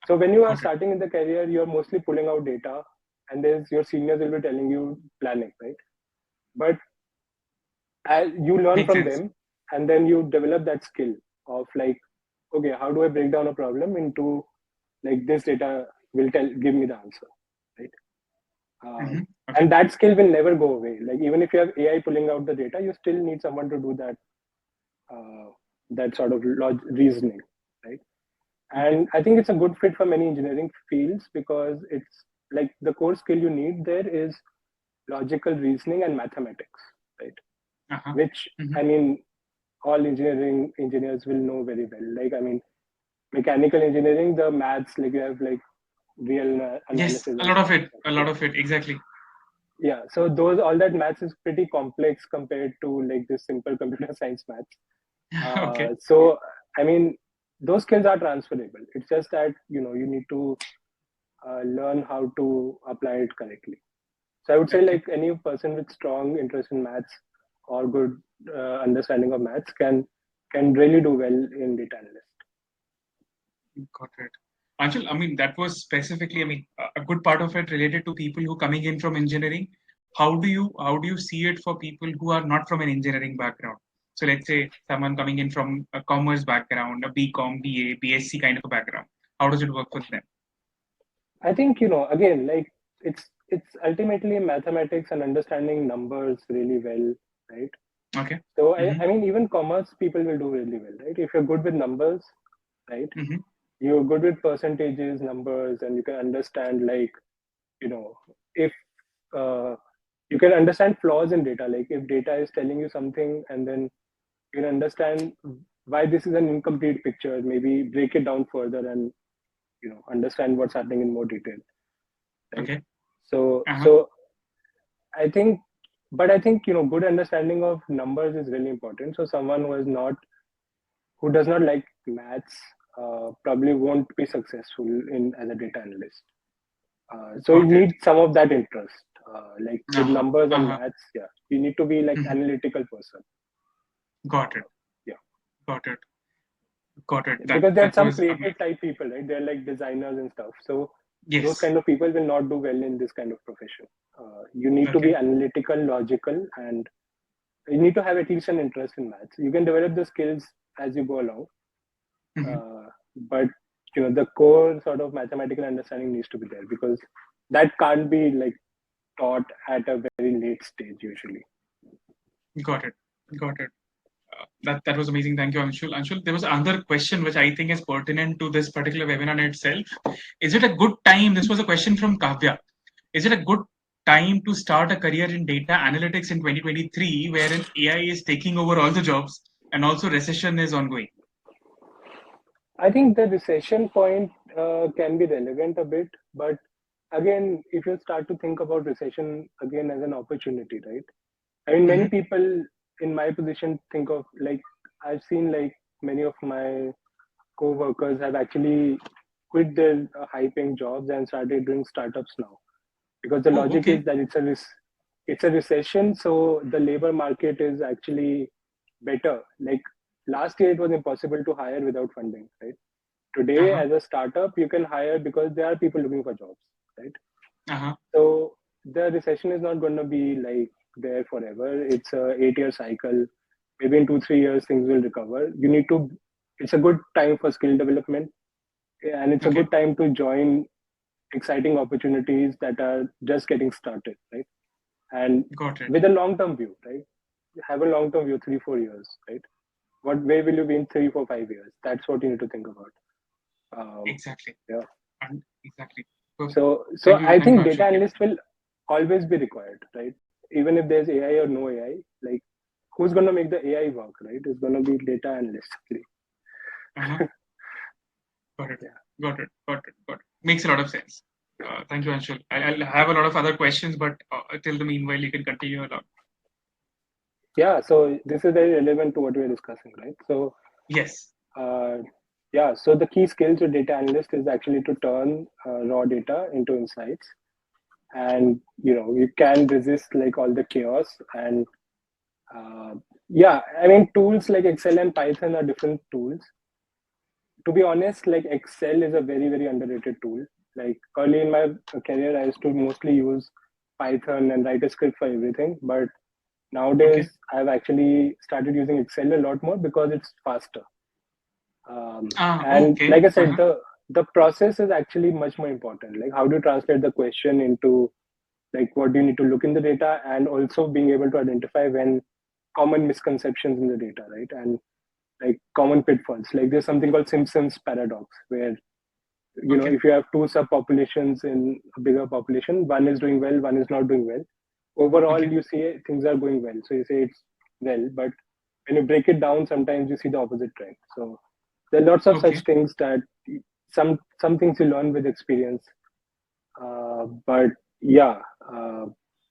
So when you are starting in the career, you're mostly pulling out data, and there's your seniors will be telling you planning, right? But as you learn from them, and then you develop that skill of like, okay, how do I break down a problem into like this data will give me the answer, right? And that skill will never go away. Like even if you have AI pulling out the data, you still need someone to do that that sort of reasoning, right? Okay. And I think it's a good fit for many engineering fields because it's like the core skill you need there is logical reasoning and mathematics, right? Uh-huh. Which Hmm. I mean, all engineering engineers will know very well. Like I mean, mechanical engineering, the maths, like you have like real Yes, analysis a and lot of stuff. it. A lot Yeah, of it. Exactly. yeah. So those all that maths is pretty complex compared to like this simple computer science maths. Okay. So I mean, those skills are transferable. It's just that you need to learn how to apply it correctly. So I would say Okay. like any person with strong interest in maths or good understanding of maths can really do well in data analyst. Got it. Anshul, I mean, that was specifically, I mean, a good part of it related to people who coming in from engineering. How do you see it for people who are not from an engineering background? So let's say someone coming in from a commerce background, a BCom, BA, BSc kind of a background. How does it work for them? I think again like it's ultimately mathematics and understanding numbers really well, right? Okay. So Mm-hmm. I mean even commerce people will do really well, right? If you're good with numbers, right? Mm-hmm. You're good with percentages, numbers, and you can understand like if uh, you can understand flaws in data. Like if data is telling you something, and then you can understand why this is an incomplete picture. Maybe break it down further and understand what's happening in more detail, right? Okay. So Uh-huh. so I think, but I think good understanding of numbers is really important. So someone who does not like maths probably won't be successful in as a data analyst. So you Got it. need some of that interest, like with Uh-huh. numbers and Uh-huh. maths. Yeah, you need to be like Mm-hmm. analytical person. Got it. Yeah, Got it. Got it. That because there are that some was creative type people, right? They're like designers and stuff. So those yes. kind of people will not do well in this kind of profession. You need to be Okay. analytical, logical, and you need to have at least an interest in maths. You can develop the skills as you go along, Mm-hmm. but the core sort of mathematical understanding needs to be there because that can't be like taught at a very late stage usually. Got it. Got it. That was amazing. Thank you, Anshul. Anshul, there was another question which I think is pertinent to this particular webinar itself. Is it a good time? This was a question from Kavya. Is it a good time to start a career in data analytics in 2023, wherein AI is taking over all the jobs and also recession is ongoing? I think the recession point can be relevant a bit, but again, if you start to think about recession again as an opportunity, right? I mean, many Mm-hmm. people in my position think of like I've seen like many of my co-workers have actually quit their high-paying jobs and started doing startups now because the Oh, logic is okay. that it's a recession, so the labor market is actually better. Like last year, it was impossible to hire without funding, right? Today, Uh-huh. as a startup, you can hire because there are people looking for jobs, right? Uh-huh. So the recession is not going to be like there forever. It's a 8-year cycle. Maybe in 2 3 years things will recover. You need to. It's a good time for skill development, and it's a Okay. good time to join exciting opportunities that are just getting started, right? And Got it. with a long term view, right? Have a long term view, 3 4 years, right? Where will you be in 3 4 5 years? That's what you need to think about. Exactly. Yeah. And exactly. Perfect. So Thank you. I Thank you, think data Anshul. Yeah. analyst will always be required, right? Even if there's AI or no AI, like who's going to make the AI work, right? It's going to be data analyst. Uh-huh. Got it. Yeah. Got it. Got it. Got it. Makes a lot of sense. Thank you, Anshul. I'll have a lot of other questions, but till the meanwhile, you can continue along. Yeah. So this is very relevant to what we're discussing, right? So Yes. uh, yeah. So the key skills of data analyst is actually to turn raw data into insights, and you can resist like all the chaos and yeah. I mean, tools like Excel and Python are different tools. To be honest, like Excel is a very, very underrated tool. Like early in my career, I used to mostly use Python and write a script for everything. But Okay. nowadays, I've actually started using Excel a lot more because it's faster. And Okay. like I said, Uh-huh. the process is actually much more important. Like how do you translate the question into like what do you need to look in the data, and also being able to identify when common misconceptions in the data, right? And like common pitfalls. Like there's something called Simpson's paradox, where Okay. if you have two subpopulations in a bigger population, one is doing well, one is not doing well. Overall, Okay. you see things are going well, so you say it's well. But when you break it down, sometimes you see the opposite trend. So there are lots of such Okay. things that some things you learn with experience. But yeah, uh,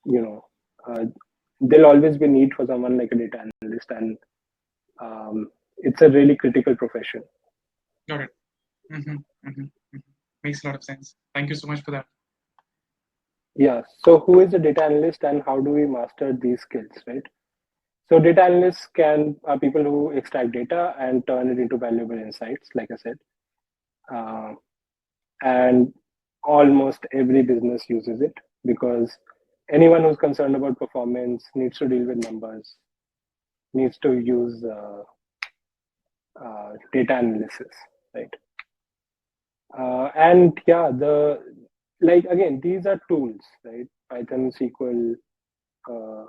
you know, uh, there'll always be need for someone like a data analyst, and it's a really critical profession. Got it. Mm-hmm. Mm-hmm. Mm-hmm. Makes a lot of sense. Thank you so much for that. Yeah. So who is a data analyst, and how do we master these skills, right? So data analysts are people who extract data and turn it into valuable insights, like I said. Uh, and almost every business uses it because anyone who's concerned about performance needs to deal with numbers, needs to use data analysis, right? And yeah, again, these are tools, right? Python, SQL, uh,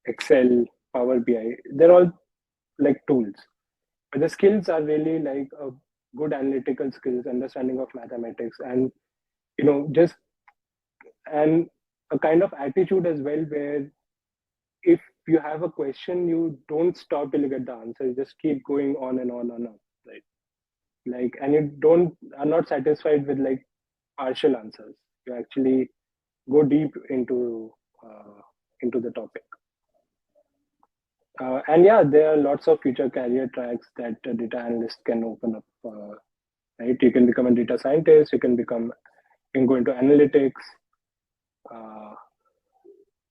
Excel, Power BI. They're all like tools. But the skills are really like a good analytical skills, understanding of mathematics, and just and a kind of attitude as well, where if you have a question, you don't stop till you get the answer. You just keep going on and on and on, right? Like, and you don't are not satisfied with like partial answers. You actually go deep into the topic. And yeah, there are lots of future career tracks that a data analyst can open up. Right, you can become a data scientist. You can go into analytics, uh,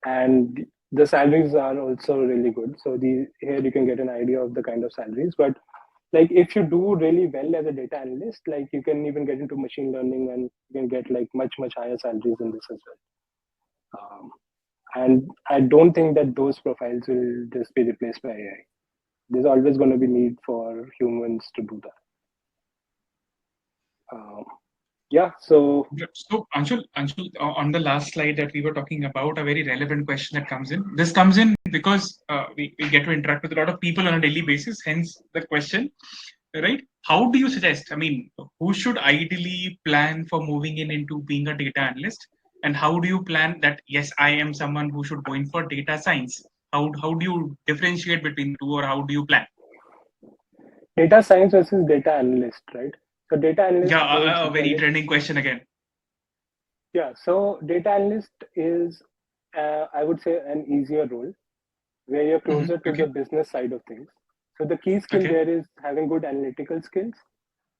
and the salaries are also really good. So here you can get an idea of the kind of salaries. But like if you do really well as a data analyst, like you can even get into machine learning and you can get like much higher salaries in this as well. And I don't think that those profiles will just be replaced by AI. There's always going to be need for humans to do that. Yeah. So Yeah. So, Anshul, on the last slide that we were talking about, a very relevant question that comes in. This comes in because we get to interact with a lot of people on a daily basis. Hence the question, right? How do you suggest? I mean, who should ideally plan for moving into being a data analyst, and how do you plan that? Yes, I am someone who should go in for data science. How do you differentiate between the two, or how do you plan? data science versus data analyst, right? So data Yeah, analyst holds a very very trending question again. yeah. So data analyst is, I would say, an easier role where you're closer to the Okay, business side of things. So the key skill okay, there is having good analytical skills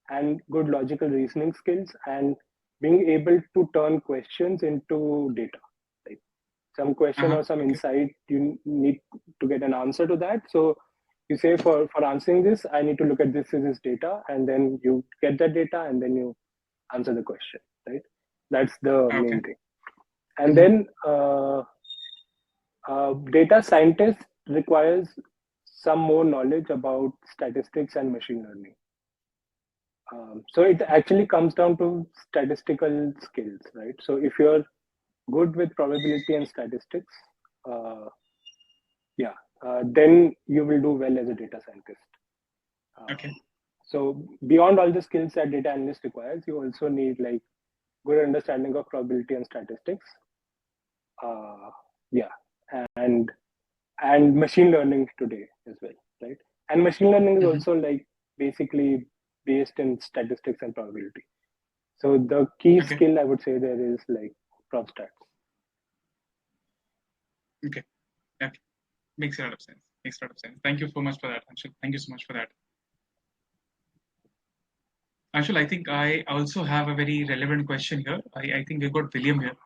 and good logical reasoning skills and being able to turn questions into data. Like some question or some okay, insight, you need to get an answer to that. So you say for answering this, I need to look at this data, and then you get that data, and then you answer the question. Right. That's the okay. main thing. And Mhm. then data scientist requires some more knowledge about statistics and machine learning. So it actually comes down to statistical skills, right? So if you're good with probability and statistics, uh, yeah, then you will do well as a data scientist. Okay. So beyond all the skills that data analyst requires, you also need like good understanding of probability and statistics. Uh, yeah, and and machine learning today as well, right? And machine learning is Mhm. also like basically based in statistics and probability. So the key Okay. skill I would say there is like prop stats. Okay. Okay. Makes a lot of sense. Makes a lot of sense. Thank you so much for that, Anshul. Thank you so much for that. Anshul, I think I also have a very relevant question here. I think we've got William here.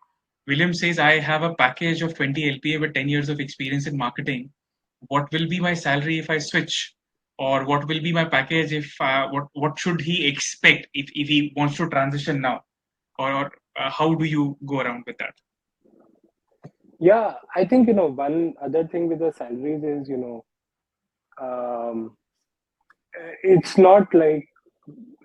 William says, I have a package of 20 LPA with 10 years of experience in marketing. What will be my salary if I switch? Or what will be my package if, what should he expect if he wants to transition now? Or how do you go around with that? Yeah, I think one other thing with the salaries is um, it's not like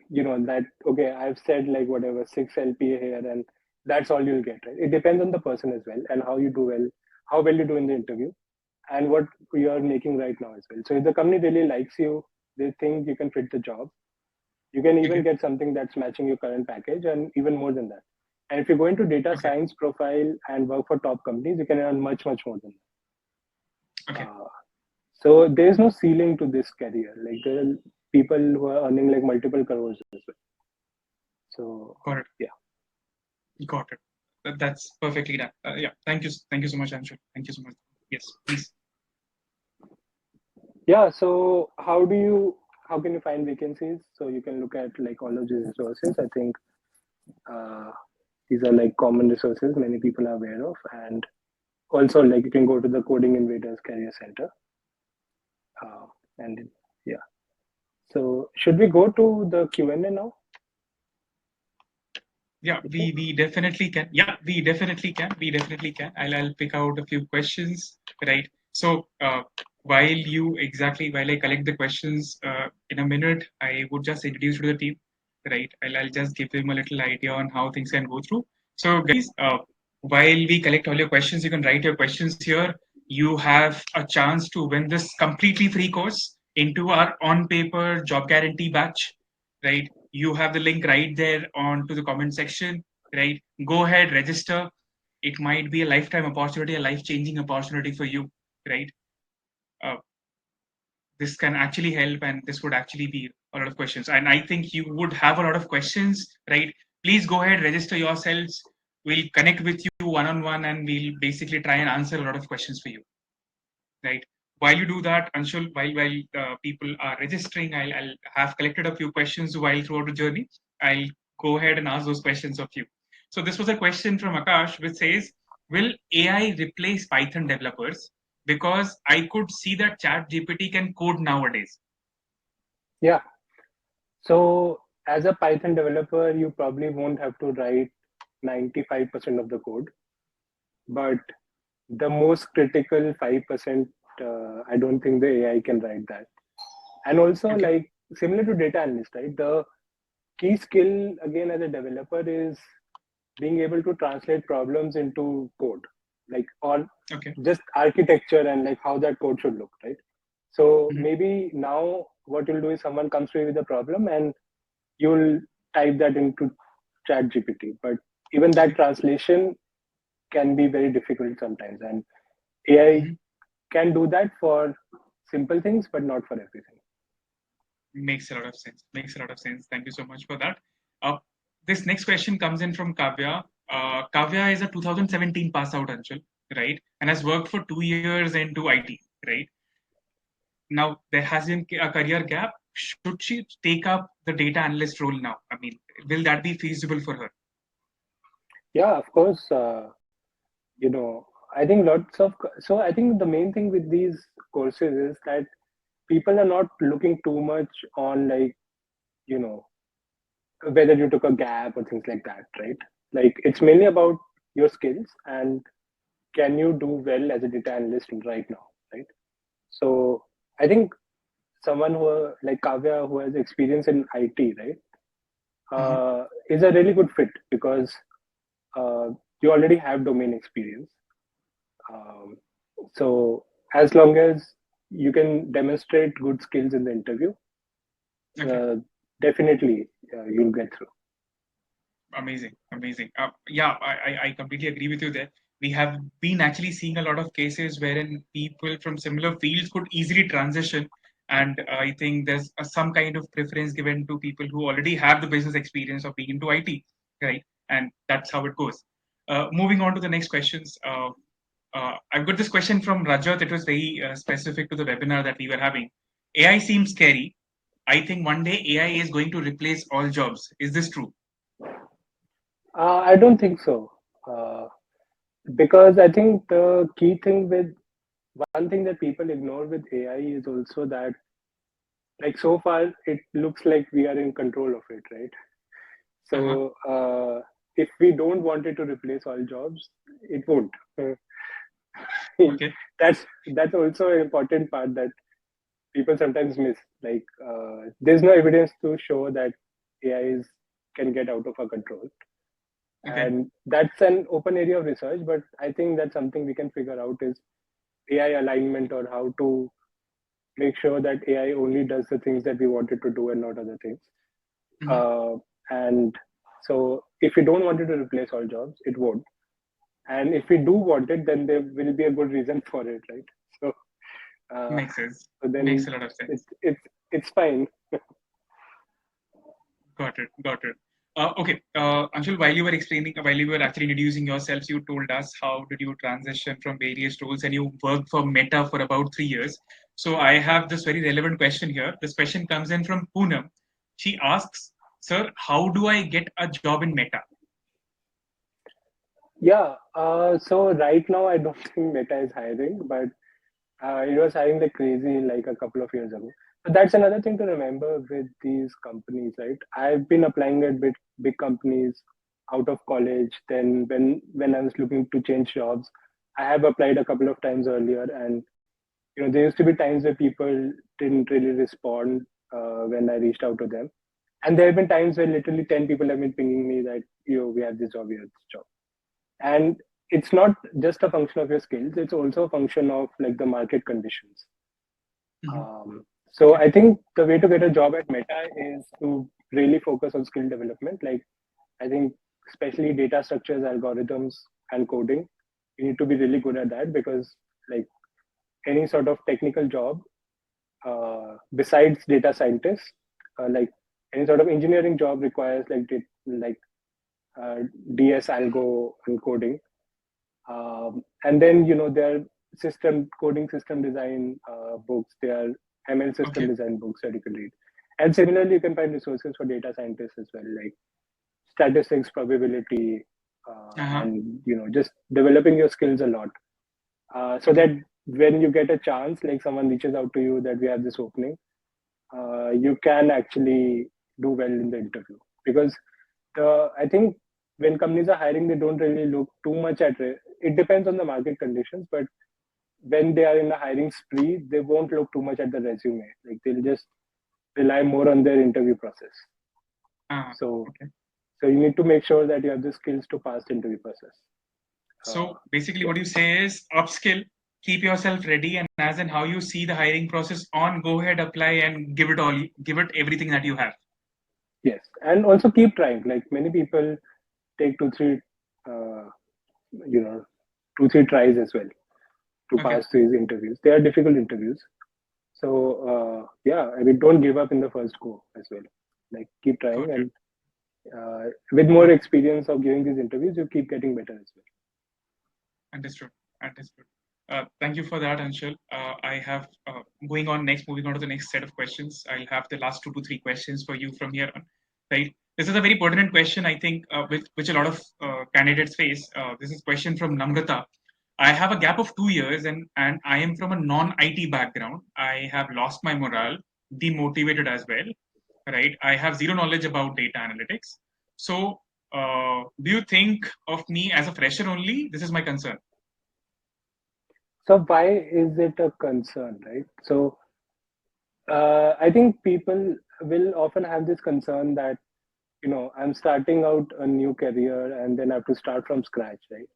that okay, I've said like whatever 6 LPA here and that's all you'll get, right? It depends on the person as well and how well you do in the interview and what you're making right now as well. So if the company really likes you, they think you can fit the job. You can even Okay. get something that's matching your current package and even more than that. And if you go into data Okay. science profile and work for top companies, you can earn much, much more than that. Okay. So there's no ceiling to this career. Like there are people who are earning like multiple crores as well. So Got it. yeah. Got it. That's perfectly done. Yeah. Thank you. Thank you so much, Anshul. Thank you so much. Yes, please. Yeah. So how can you find vacancies? So you can look at like all of these resources. I think uh, these are like common resources many people are aware of, and also like you can go to the Coding Invaders Career Center. And yeah. So should we go to the Q&A now? Yeah, Okay. we definitely can. Yeah, we definitely can. We definitely can. I'll pick out a few questions, right? So while I collect the questions in a minute, I would just introduce you to the team, right? I'll just give them a little idea on how things can go through. So guys, while we collect all your questions, you can write your questions here. You have a chance to win this completely free course into our on paper job guarantee batch, right? You have the link right there on to the comment section, right? Go ahead, register. It might be a lifetime opportunity, a life-changing opportunity for you, right? Uh, this can actually help, and this would actually be a lot of questions. And I think you would have a lot of questions, right? Please go ahead, register yourselves. We'll connect with you one on one, and we'll basically try and answer a lot of questions for you, right? While you do that, Anshul, while people are registering, I'll have collected a few questions while throughout the journey. I'll go ahead and ask those questions of you. So this was a question from Akash, which says, "Will AI replace Python developers? Because I could see that ChatGPT can code nowadays." Yeah. So as a Python developer, you probably won't have to write 95% of the code, but the most critical 5%, I don't think the AI can write that. And also, Okay. like similar to data analyst, right? The key skill again as a developer is being able to translate problems into code, like or Okay. just architecture and like how that code should look, right? So Mhm. maybe now what you'll do is someone comes to you with a problem and you'll type that into ChatGPT. But even that Okay. translation can be very difficult sometimes, and AI Mhm. can do that for simple things, but not for everything. Makes a lot of sense. Makes a lot of sense. Thank you so much for that. Uh, this next question comes in from Kavya. Kavya is a 2017 pass out, Anshul, right? And has worked for 2 years into IT, right? Now there has been a career gap. Should she take up the data analyst role now? I mean, will that be feasible for her? Yeah, of course. You know, I think lots of so I think the main thing with these courses is that people are not looking too much on like you know whether you took a gap or things like that, right? Like it's mainly about your skills and can you do well as a data analyst right now, right? So I think someone who like Kavya who has experience in IT, right, Mhm. is a really good fit because uh, you already have domain experience. Um, so as long as you can demonstrate good skills in the interview, Okay. uh, definitely you'll get through. Amazing, amazing. Yeah, I completely agree with you there. We have been actually seeing a lot of cases wherein people from similar fields could easily transition, and I think there's some kind of preference given to people who already have the business experience of being into IT, right? And that's how it goes. Moving on to the next questions. I've got this question from Rajat. It was very specific to the webinar that we were having. AI seems scary. I think one day AI is going to replace all jobs. Is this true? I don't think so. Uh, because I think the key thing with one thing that people ignore with AI is also that like so far it looks like we are in control of it, right? Uh-huh. So if we don't want it to replace all jobs, it won't. Okay. That's also an important part that people sometimes miss. Like there's no evidence to show that AI is can get out of our control, Okay. and that's an open area of research. But I think that's something we can figure out is AI alignment or how to make sure that AI only does the things that we want it to do and not other things. Mhm. And so if we don't want it to replace all jobs, it won't. And if we do want it, then there will be a good reason for it, right? So, uh, Makes sense. so Makes then a lot of sense. it's fine. Got it. Got it. Okay, Anshul, while you were actually introducing yourselves, you told us how did you transition from various roles and you worked for Meta for about 3 years. So I have this very relevant question here. This question comes in from Poonam. She asks, "Sir, how do I get a job in Meta?" Yeah. So right now, I don't think Meta is hiring, but it was hiring like crazy like a couple of years ago. So that's another thing to remember with these companies, right? I've been applying at big companies out of college. Then when I was looking to change jobs, I have applied a couple of times earlier, and there used to be times where people didn't really respond when I reached out to them, and there have been times where literally 10 people have been pinging me that we have this job, we have this job, and it's not just a function of your skills; it's also a function of like the market conditions. Mhm. So Okay. I think the way to get a job at Meta is to really focus on skill development. Like I think especially data structures, algorithms, and coding, you need to be really good at that because like any sort of technical job besides data scientists, like any sort of engineering job requires like uh, DS algo and coding. And then there are system design books. There are ML system Okay. design books that you can read. And similarly, you can find resources for data scientists as well, like statistics, probability, Uh-huh. and just developing your skills a lot. So Okay. that when you get a chance, like someone reaches out to you that we have this opening, you can actually do well in the interview because I think when companies are hiring, they don't really look too much at it. It depends on the market conditions, but when they are in a hiring spree, they won't look too much at the resume. Like they'll just rely more on their interview process. So, Okay. so you need to make sure that you have the skills to pass the interview process. Uh, So basically, yeah. what you say is upskill, keep yourself ready, and as in how you see the hiring process on, go ahead, apply, and give it everything that you have. Yes, and also keep trying. Like many people take uh, you know, 2, 3 tries as well to Okay, pass these interviews. They are difficult interviews. So yeah, I mean, don't give up in the first go as well. Like keep trying, got it. and with more Got it. experience of giving these interviews, you keep getting better as well. Understood. Understood. Thank you for that, Anshul. I have moving on to the next set of questions. I'll have the last 2 to 3 questions for you from here on. Right. This is a very pertinent question, I think, which a lot of candidates face. This is a question from Namrata. I have a gap of 2 years, and I am from a non-IT background. I have lost my morale, demotivated as well. Right. I have zero knowledge about data analytics. So, do you think of me as a fresher only? This is my concern. So why is it a concern, right? So I think people will often have this concern that I'm starting out a new career and then I have to start from scratch, right?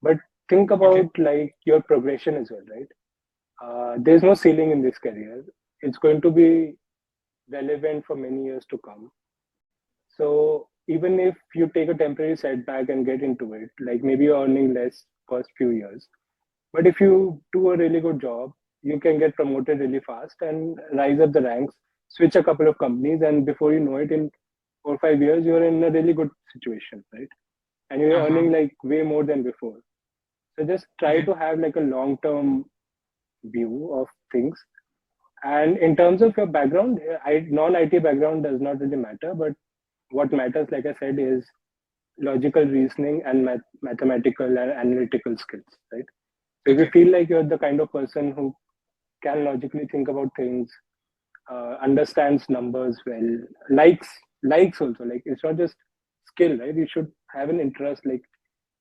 But think Okay. about like your progression as well, right? There's no ceiling in this career. It's going to be relevant for many years to come. So even if you take a temporary setback and get into it, like maybe you're earning less first few years, but if you do a really good job, you can get promoted really fast and rise up the ranks, switch a couple of companies, and before you know it, in 4 or 5 years, you're in a really good situation, right? And you're Uh-huh. earning like way more than before. So just try Okay. to have like a long-term view of things. And in terms of your background, non-IT background does not really matter, but what matters, like I said, is logical reasoning and mathematical and analytical skills, right? So if you Okay. feel like you're the kind of person who can logically think about things, understands numbers well, likes also, like it's not just skill, right? You should have an interest. Like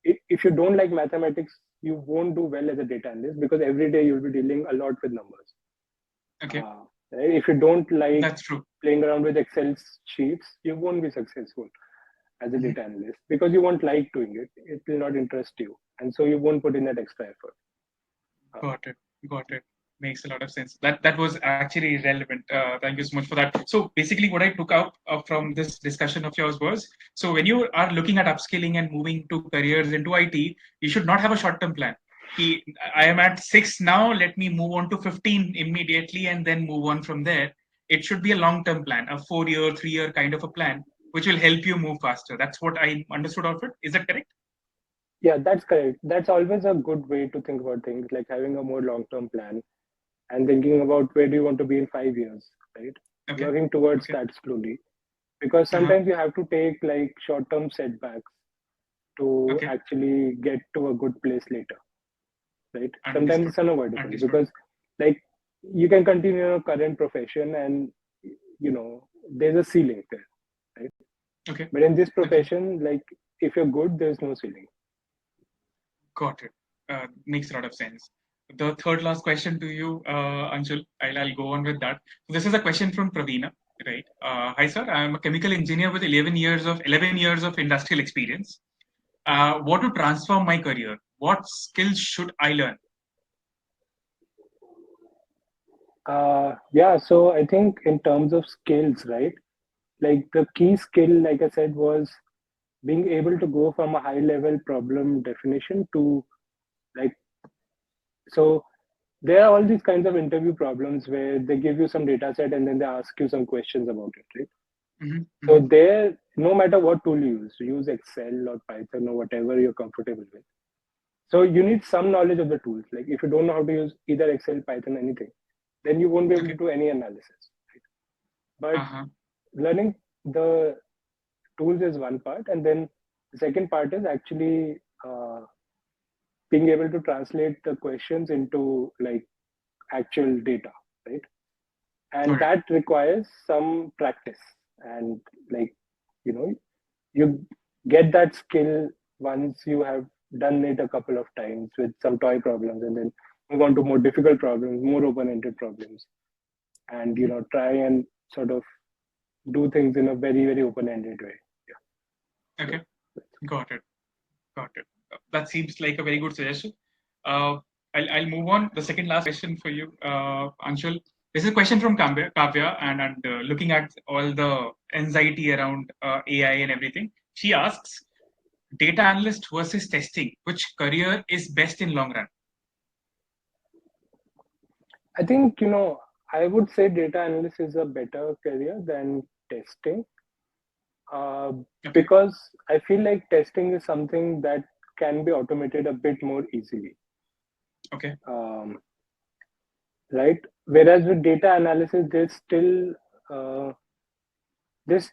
if you don't like mathematics, you won't do well as a data analyst because every day you'll be dealing a lot with numbers. Okay. Uh, right? If you don't like That's true. playing around with Excel sheets, you won't be successful as a Mhm. data analyst because you won't like doing it. It will not interest you, and so you won't put in that extra effort. Uh, Got it. Got it. Makes a lot of sense. That was actually relevant. Thank you so much for that. So basically, what I took out from this discussion of yours was, so when you are looking at upskilling and moving to careers into IT, you should not have a short-term plan. I am at 6 now. Let me move on to 15 immediately and then move on from there. It should be a long-term plan, a 4-year, 3-year kind of a plan, which will help you move faster. That's what I understood of it. Is that correct? Yeah, that's correct. That's always a good way to think about things, like having a more long-term plan and thinking about where do you want to be in 5 years, right? Okay. Working towards Okay. that slowly. Because Uh-huh. sometimes you have to take like short-term setbacks to Okay. actually get to a good place later, right? Sometimes Understood. it's unavoidable Understood. because like you can continue your current profession and there's a ceiling there, right? Okay. But in this Okay. profession, like if you're good, there's no ceiling. Got it. Makes a lot of sense. The third last question to you, Anshul, I'll go on with that. So this is a question from Pravina, right? Hi, sir. I'm a chemical engineer with 11 years of industrial experience. What to transform my career? What skills should I learn? Yeah, so I think in terms of skills, right? Like the key skill, like I said, was being able to go from a high level problem definition to like, so there are all these kinds of interview problems where they give you some data set and then they ask you some questions about it, right? Mm-hmm, So mm-hmm. there, no matter what tool you use Excel or Python or whatever you're comfortable with. So you need some knowledge of the tools. Like if you don't know how to use either Excel, Python, anything, then you won't be able to Okay. do any analysis. But Uh-huh. learning the tools is one part, and then the second part is actually being able to translate the questions into like actual data, right? And Got it. that requires some practice. And like you know, you get that skill once you have done it a couple of times with some toy problems, and then move on to more difficult problems, more open-ended problems, and Mhm. try and sort of do things in a very very open-ended way. Yeah. So Okay. Got it. Got it. That seems like a very good suggestion. Uh, I'll move on. The second last question for you, Anshul. This is a question from Kavya, and looking at all the anxiety around AI and everything, she asks, data analyst versus testing, which career is best in long run? I think I would say data analyst is a better career than testing, uh, Okay. because I feel like testing is something that can be automated a bit more easily. Okay. Um, right? Whereas with data analysis, there's still this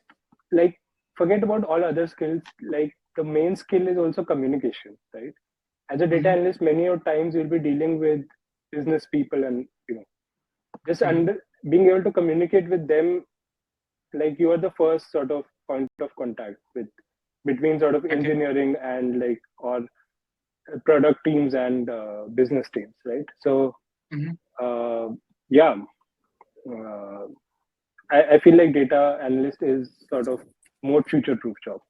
like forget about all other skills. Like the main skill is also communication, right? As a data Mm-hmm. analyst, many of times you'll be dealing with business people, and just Mm-hmm. under being able to communicate with them, like you are the first sort of point of contact with between sort of Okay. engineering and like or product teams and business teams, right? So Mm-hmm. uh, yeah, uh, I feel like data analyst is sort of more future proof job.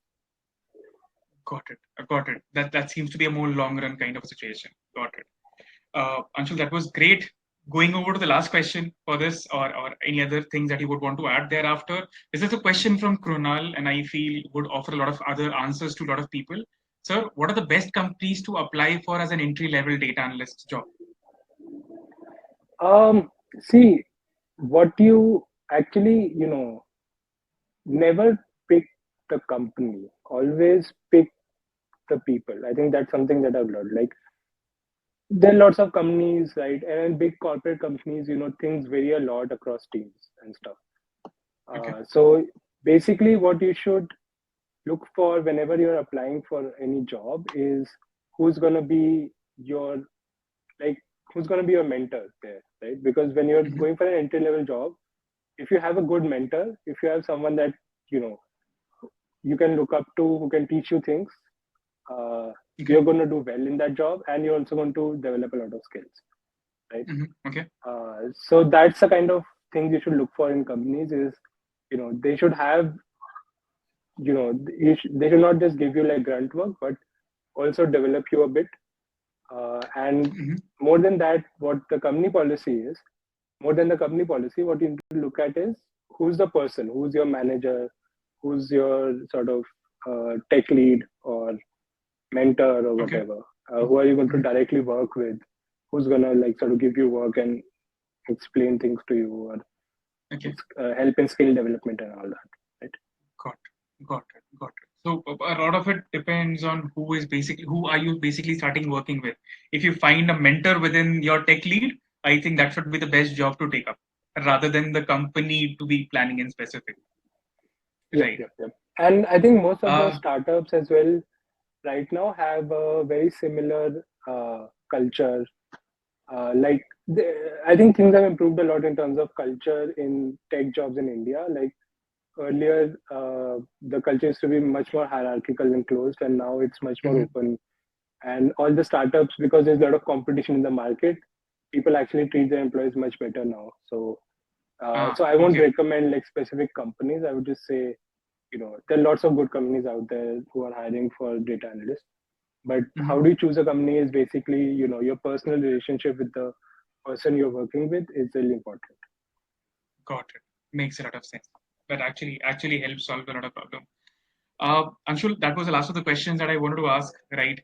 Got it. Got it. That seems to be a more long run kind of a situation. Got it. Anshul, that was great. Going over to the last question for this, or any other things that you would want to add thereafter. This is a question from Krunal, and I feel would offer a lot of other answers to a lot of people. Sir, what are the best companies to apply for as an entry level data analyst job? See, what you actually never pick the company, always pick the people. I think that's something that I've learned. Like there are lots of companies, right? And big corporate companies, things vary a lot across teams and stuff. Okay. So basically, what you should look for whenever you're applying for any job is who's going to be your like who's going to be your mentor there, right? Because when you're Mm-hmm. going for an entry level job, if you have a good mentor, if you have someone that you know you can look up to who can teach you things, uh, Okay. you're going to do well in that job, and you're also going to develop a lot of skills, right? Mm-hmm. Okay. So that's the kind of things you should look for in companies is they should have they should not just give you like grunt work but also develop you a bit, And Mhm. more than that, what the company policy is, more than the company policy, what you need to look at is who's the person, who's your manager, who's your sort of tech lead or mentor or Okay. whatever. Who are you going to Mhm. directly work with? Who's gonna like sort of give you work and explain things to you or Okay. help in skill development and all that, right? Got it. Got it. Got it. So a lot of it depends on who are you basically starting working with. If you find a mentor within your tech lead, I think that should be the best job to take up rather than the company to be planning in specific. Yep, Right. yep, yep. And I think most of the Uh, startups as well right now have a very similar culture. Like I think things have improved a lot in terms of culture in tech jobs in India. Like earlier, the culture used to be much more hierarchical and closed, and now it's much more mhm. open. And all the startups, because there's a lot of competition in the market, people actually treat their employees much better now. So I won't Okay. recommend like specific companies. I would just say, there are lots of good companies out there who are hiring for data analysts. But how Mhm. do you choose a company is basically, your personal relationship with the person you're working with is really important. Got it. Makes a lot of sense. That actually helps solve a lot of problem. Anshul, that was the last of the questions that I wanted to ask. Right.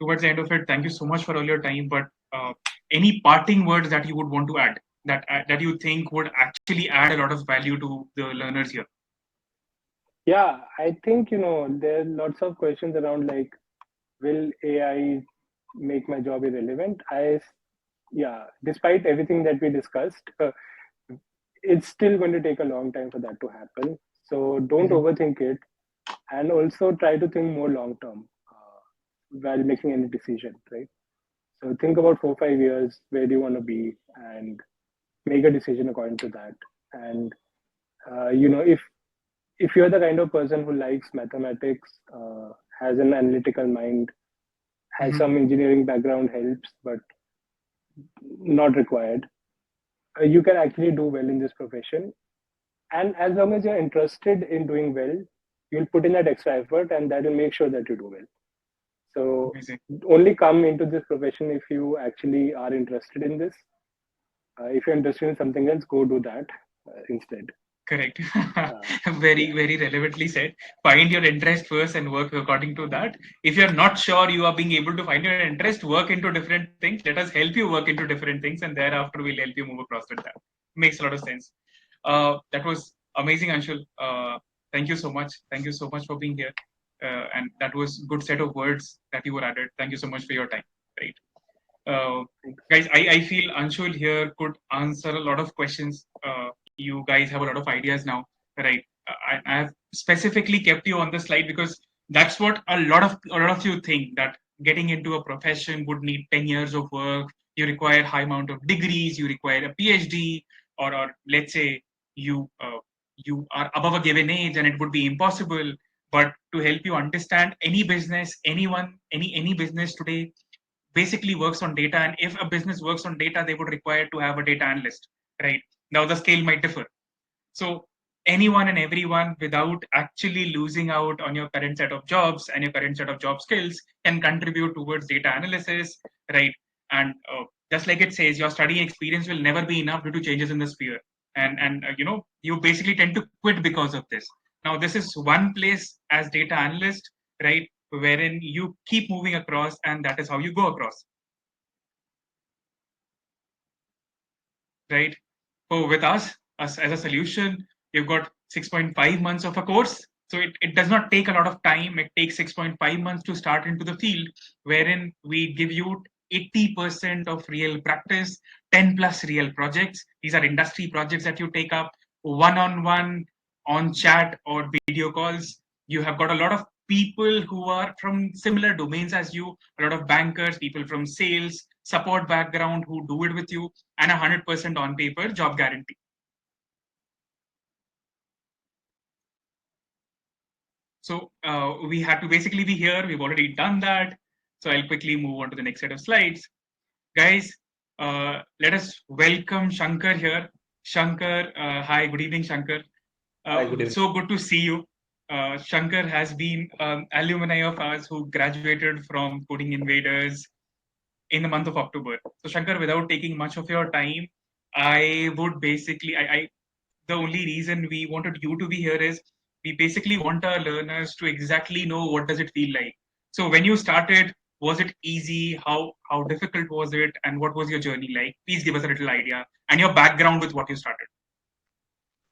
Towards the end of it, thank you so much for all your time. But any parting words that you would want to add that you think would actually add a lot of value to the learners here? Yeah, I think, there are lots of questions around like, will AI make my job irrelevant? Yeah, despite everything that we discussed, it's still going to take a long time for that to happen. So don't Mhm. overthink it, and also try to think more long term while making any decision, right? So think about 4 5 years, where do you want to be, and make a decision according to that. And if you're the kind of person who likes mathematics, has an analytical mind, has Mhm. some engineering background, helps, but not required, you can actually do well in this profession. And as long as you're interested in doing well, you'll put in that extra effort, and that will make sure that you do well. So Amazing. only come into this profession if you actually are interested in this. If you're interested in something else, go do that instead. Correct. Uh, Very, yeah, very relevantly said. Find your interest first and work according to that. If you're not sure you are being able to find your interest, work into different things. Let us help you work into different things, and thereafter we'll help you move across with that. Makes a lot of sense. That was amazing, Anshul. Thank you so much. Thank you so much for being here. And that was good set of words that you were added. Thank you so much for your time. Right. Uh, thanks. Guys, I feel Anshul here could answer a lot of questions. You guys have a lot of ideas now, right? I have specifically kept you on the slide because that's what a lot of you think that getting into a profession would need 10 years of work. You require high amount of degrees. You require a PhD, or let's say you are above a given age and it would be impossible. But to help you understand any business, anyone, any business today basically works on data, and if a business works on data they would require to have a data analyst, right? Now the scale might differ. So anyone and everyone, without actually losing out on your current set of jobs and your current set of job skills, can contribute towards data analysis, right? And just like it says, your studying experience will never be enough due to changes in the sphere, and you basically tend to quit because of this. Now this is one place as data analyst, right, wherein you keep moving across, and that is how you go across, right? So with us as a solution, you've got 6.5 months of a course. So it does not take a lot of time. It takes 6.5 months to start into the field, wherein we give you 80% of real practice, 10 plus real projects. These are industry projects that you take up one on one, on chat or video calls. You have got a lot of people who are from similar domains as you, a lot of bankers, people from sales, support background who do it with you, and 100% on paper job guarantee. So we had to basically be here. We've already done that. So I'll quickly move on to the next set of slides. Guys, let us welcome Shankar here. Shankar, hi, good evening, Shankar. Hi, good evening. So good to see you. Shankar has been alumni of ours who graduated from Coding Invaders. in the month of October. So Shankar, without taking much of your time, I would basically, I the only reason we wanted you to be here is we basically want our learners to exactly know what does it feel like. So when you started, was it easy? How difficult was it? And what was your journey like? Please give us a little idea and your background with what you started.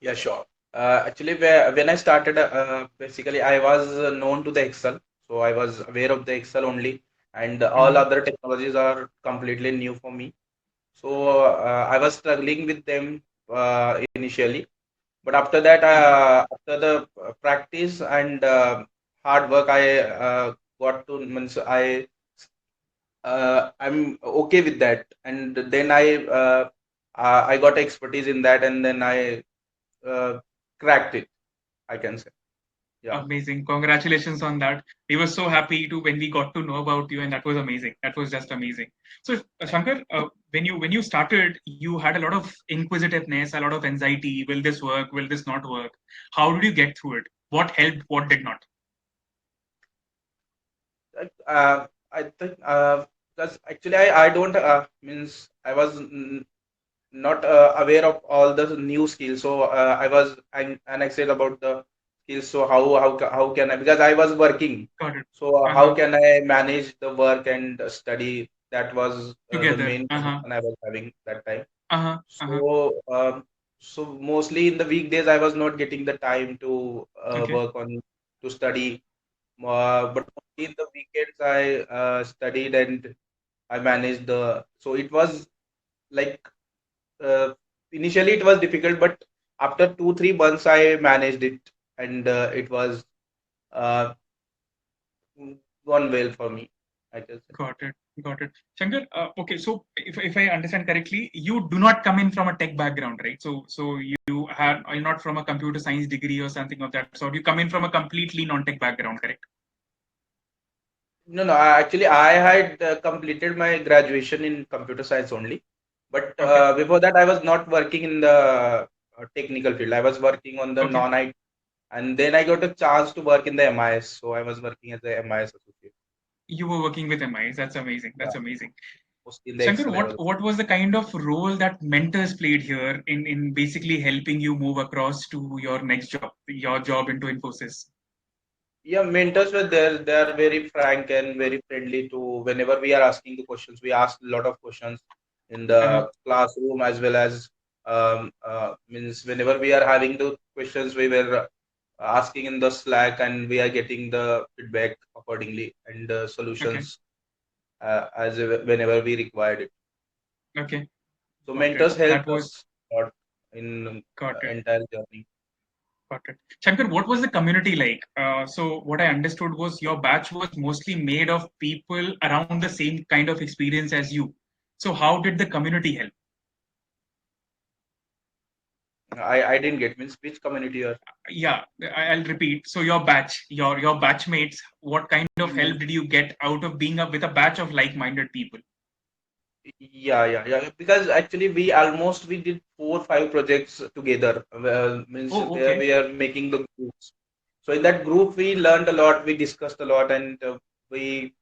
Yeah, sure. Actually, when I started, basically, I was known to the Excel, so I was aware of the Excel only, and all Uh-huh. other technologies are completely new for me. So I was struggling with them initially, but after that, Uh-huh. after the practice and hard work, I got to means I'm okay with that, and then I got expertise in that, and then I uh, cracked it, I can say. Yeah. Amazing. Congratulations on that. We were so happy to when we got to know about you, and that was amazing. That was just amazing. So, Thank Shankar, when you started, you had a lot of inquisitiveness, a lot of anxiety. Will this work? Will this not work? How did you get through it? What helped? What did not? you. I think because actually I don't means I was not aware of all the new skills, so I was unexcited about the skills. So how can I, because I was working, Got it. so Uh how huh. can I manage the work and study? That was the Together. main Uh huh. concern I was having that time. Uh huh. Uh huh. So mostly in the weekdays I was not getting the time to Okay. work on to study. But only in the weekends I studied and I managed the. So it was like uh, initially it was difficult, but after 2 3 months I managed it, and it was uh, gone well for me, I can say. Got it. Got it. Shankar, okay, so if I understand correctly, you do not come in from a tech background, right? So you are not from a computer science degree or something of that sort. You come in from a completely non-tech background, correct? No, actually, I had completed my graduation in computer science only. But Okay. before that, I was not working in the technical field. I was working on the Okay. non-IT, and then I got a chance to work in the MIS. So I was working as a MIS associate. You were working with MIs. That's amazing. Yeah, That's amazing. mostly in the Shankar, Excel I was. what was the kind of role that mentors played here in basically helping you move across to your next job, your job into Infosys? Yeah, mentors were there. They are very frank and very friendly to whenever we are asking the questions. We asked a lot of questions in Uh-huh. the classroom as well as means whenever we are having the questions, we were asking in the Slack and we are getting the feedback accordingly and Okay. solutions whenever we required it. Okay. So Got it. mentors That helped was us a lot in got it. entire journey. Got it. Shankar, what was the community like? So, what I understood was your batch was mostly made of people around the same kind of experience as you. So, how did the community help? I didn't get means which community you are. Yeah, I'll repeat. So, your batch, your batchmates, what kind of help did you get out of being with a batch of like-minded people? Yeah. Because actually, we did 4 5 projects together. Means Oh, where okay. we are making the groups. So in that group, we learned a lot. We discussed a lot, and we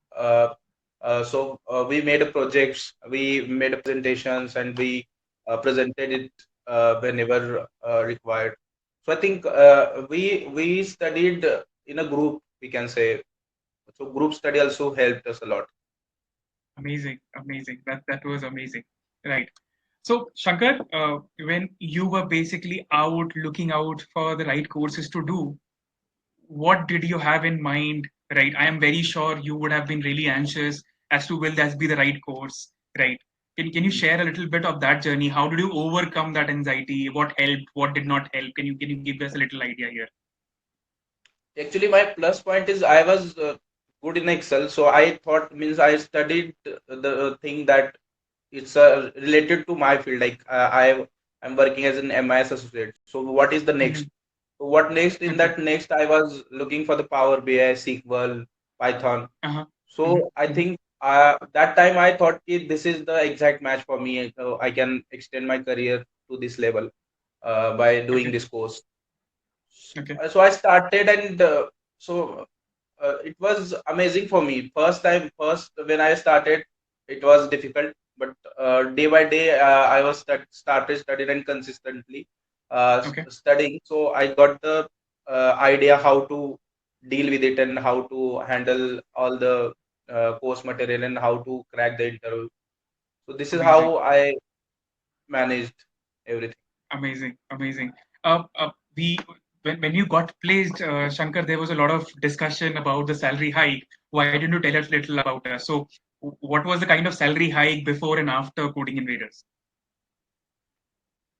we made a projects. We made a presentations, and we presented it whenever required. So I think we studied in a group. We can say so. Group study also helped us a lot. Amazing, amazing. That was amazing. Right. So, Shankar, when you were basically out looking out for the right courses to do, what did you have in mind, right? I am very sure you would have been really anxious as to will that be the right course, right? Can you share a little bit of that journey? How did you overcome that anxiety? What helped? What did not help? Can you give us a little idea here? Actually, my plus point is I was good in Excel, so I thought means I studied the thing that it's related to my field. Like I'm working as an MIS associate. So what is the Hmm. next? So what next? In Okay. that next, I was looking for the Power BI, SQL, Python. Uh-huh. Hmm. So I Hmm. think that time I thought "Ki this is the exact match for me. So I can extend my career to this level by doing Okay. this course. Okay. So I started, and so it was amazing for me. First when I started, it was difficult, but day by day I was started studying and consistently Okay. studying. So I got the idea how to deal with it and how to handle all the course material and how to crack the interview. So this is Amazing. how I managed everything. Amazing. Amazing. We when you got placed, Shankar, there was a lot of discussion about the salary hike. Why didn't you tell us a little about us? So, what was the kind of salary hike before and after Coding Invaders?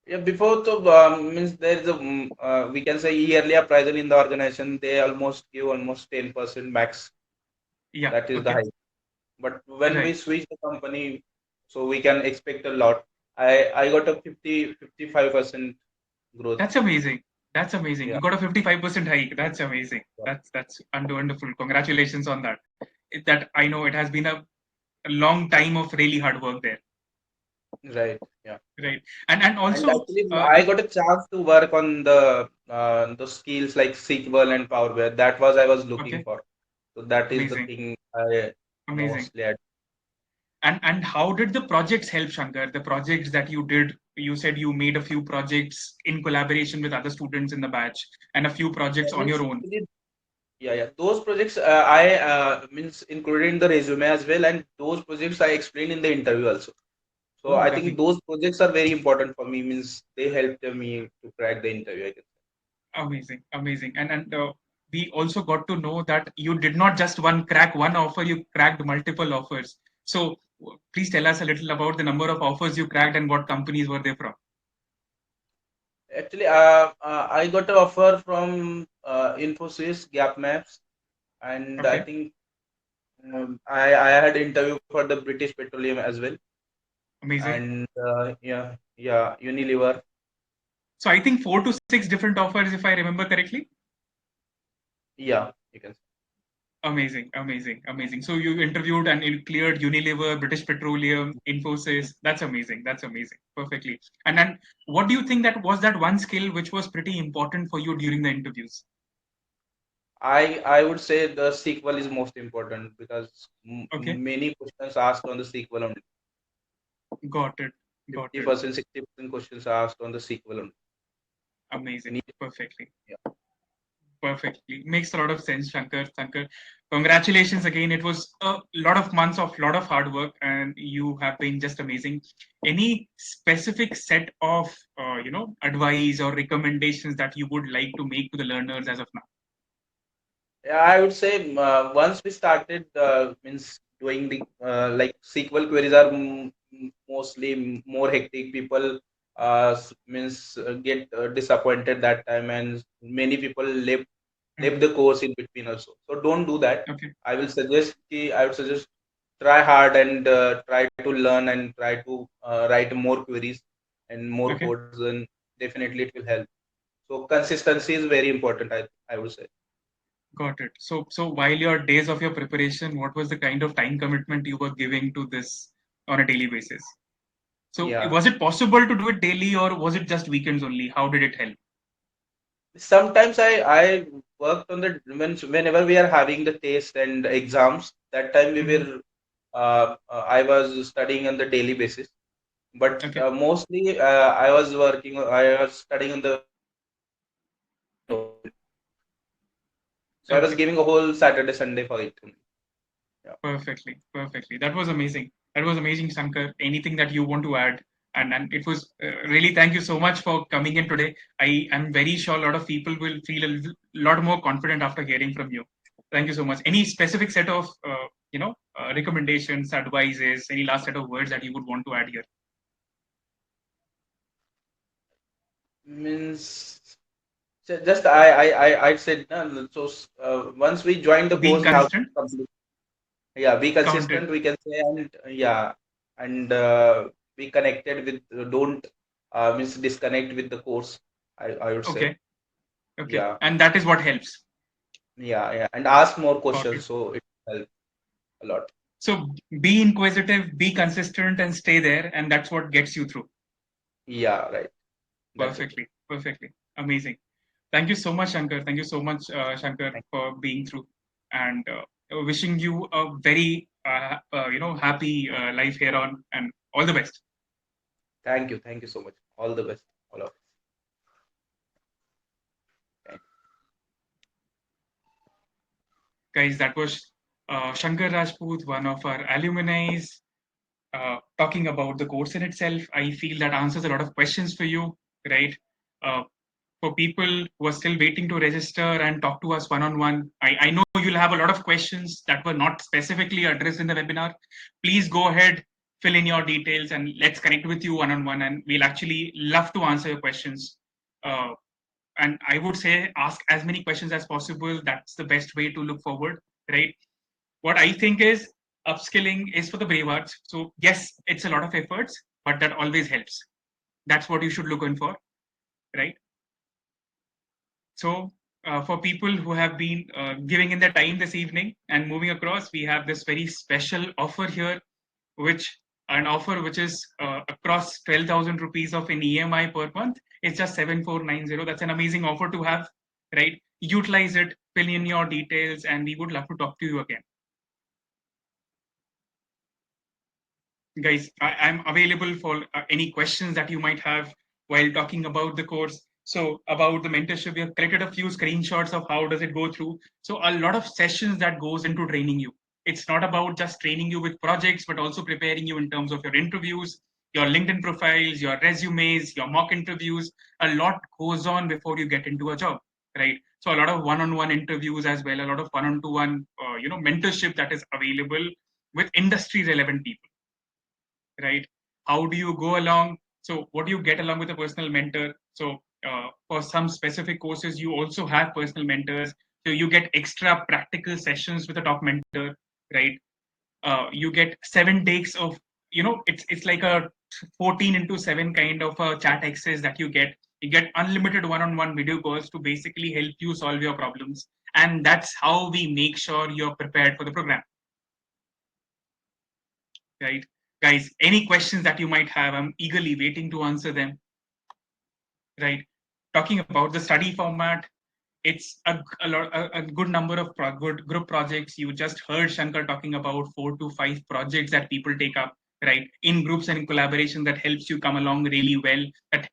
Yeah, before so means there is a we can say yearly appraisal in the organization. They almost give almost 10% max. Yeah. That is the Okay. high. But when we Right. switch the company, so we can expect a lot. I got a 55% growth. That's amazing. That's amazing. Yeah, You got a 55% hike. That's amazing. That's wonderful. Congratulations on that. That I know it has been a long time of really hard work there. right. Yeah. Right. And And also, actually, I got a chance to work on the skills like SQL and Power BI. That was I was looking okay, for. So that is the amazing, thing I amazing. mostly had. And how did the projects help, Shankar? The projects that you did, you said you made a few projects in collaboration with other students in the batch and a few projects Yeah, on means your own. actually, yeah. Those projects I means included in the resume as well, and those projects I explained in the interview also. So Oh, I think lovely. those projects are very important for me. Means they helped me to crack the interview. I guess. Amazing, amazing. And we also got to know that you did not just one crack one offer, you cracked multiple offers. So please tell us a little about the number of offers you cracked and what companies were they from. Actually, I got an offer from Infosys, Gap Maps, and I Okay, think I had interview for the British Petroleum as well, amazing. and yeah, Unilever. So I think 4 to 6 different offers, if I remember correctly. Yeah, you can. Amazing, amazing, amazing. So you interviewed and you cleared Unilever, British Petroleum, Infosys. That's amazing. That's amazing. Perfectly. And what do you think that was that one skill which was pretty important for you during the interviews? I would say the sequel is most important because Okay, many questions asked on the sequel only. got it, got it. 50%, 60% questions are asked on the sequel only. Amazing. Need- Perfectly. Yeah. Perfectly. Makes a lot of sense, Shankar. Shankar, congratulations again. It was a lot of months of lot of hard work, and you have been just amazing. Any specific set of advice or recommendations that you would like to make to the learners as of now? Yeah, I would say once we started means doing the like SQL queries are mostly more hectic. People means get disappointed that time, and many people left Mhm. the course in between also. So don't do that. Okay, I would suggest try hard and try to learn and try to write more queries and more okay, codes, and definitely it will help. So consistency is very important. I would say. got it. So while your days of your preparation, what was the kind of time commitment you were giving to this on a daily basis? So Yeah. was it possible to do it daily or was it just weekends only? How did it help? Sometimes I worked on whenever we are having the test and exams. That time we Mhm. were I was studying on the daily basis, but Okay, mostly I was studying on the weekend only. So I was okay. giving a whole Saturday Sunday for it only. Yeah. Perfectly, perfectly. That was amazing. That was amazing, Shankar. Anything that you want to add? And it was really thank you so much for coming in today. I am very sure a lot of people will feel lot more confident after hearing from you. Thank you so much. Any specific set of recommendations, advices, any last set of words that you would want to add here? Means just I said so once we join the Being course we have to consistent, complete. Yeah, be counted. consistent we can say, and yeah, and be connected with don't means disconnect with the course. I would say. Okay, okay. Yeah, And that is what helps. yeah, and ask more Got it. questions so it will help a lot. So be inquisitive, be consistent, and stay there, and that's what gets you through. Yeah, right. That's it. Perfectly, perfectly. Amazing. Thank you so much, Shankar. Thank you so much, Shankar, Thank for being through and wishing you a very happy life here on, and all the best. Thank you so much. All the best, all of us. Guys, that was Shankar Rajput, one of our alumni, talking about the course in itself. I feel that answers a lot of questions for you, right? Uh, for people who are still waiting to register and talk to us one on one, I know you'll have a lot of questions that were not specifically addressed in the webinar. Please go ahead, fill in your details, and let's connect with you one on one. And we'll actually love to answer your questions. Uh, and I would say ask as many questions as possible. That's the best way to look forward, right? What I think is upskilling is for the bravehearts. So yes, it's a lot of efforts, but that always helps. That's what you should look in for, right? So for people who have been giving in their time this evening and moving across, we have this very special offer here, which an offer which is across 12,000 rupees of an EMI per month. It's just 7490. That's an amazing offer to have, right? Utilize it, fill in your details, and we would love to talk to you again. Guys, I'm available for any questions that you might have while talking about the course. So about the mentorship, we have collected a few screenshots of how does it go through. So a lot of sessions that goes into training you. It's not about just training you with projects, but also preparing you in terms of your interviews, your LinkedIn profiles, your resumes, your mock interviews. A lot goes on before you get into a job, right? So a lot of one-on-one interviews as well, a lot of one-on-one, mentorship that is available with industry relevant people, right? How do you go along? So, what do you get along with a personal mentor? So, for some specific courses, you also have personal mentors. So, you get extra practical sessions with a top mentor, right? You get 7 days of, it's like a 14 into 7 kind of a chat access that you get. You get unlimited one-on-one video calls to basically help you solve your problems. And that's how we make sure you're prepared for the program, right? Guys, any questions that you might have, I'm eagerly waiting to answer them, right? Talking about the study format, it's a good number of good group projects. You just heard Shankar talking about 4 to 5 projects that people take up, right? In groups and in collaboration that helps you come along really well, that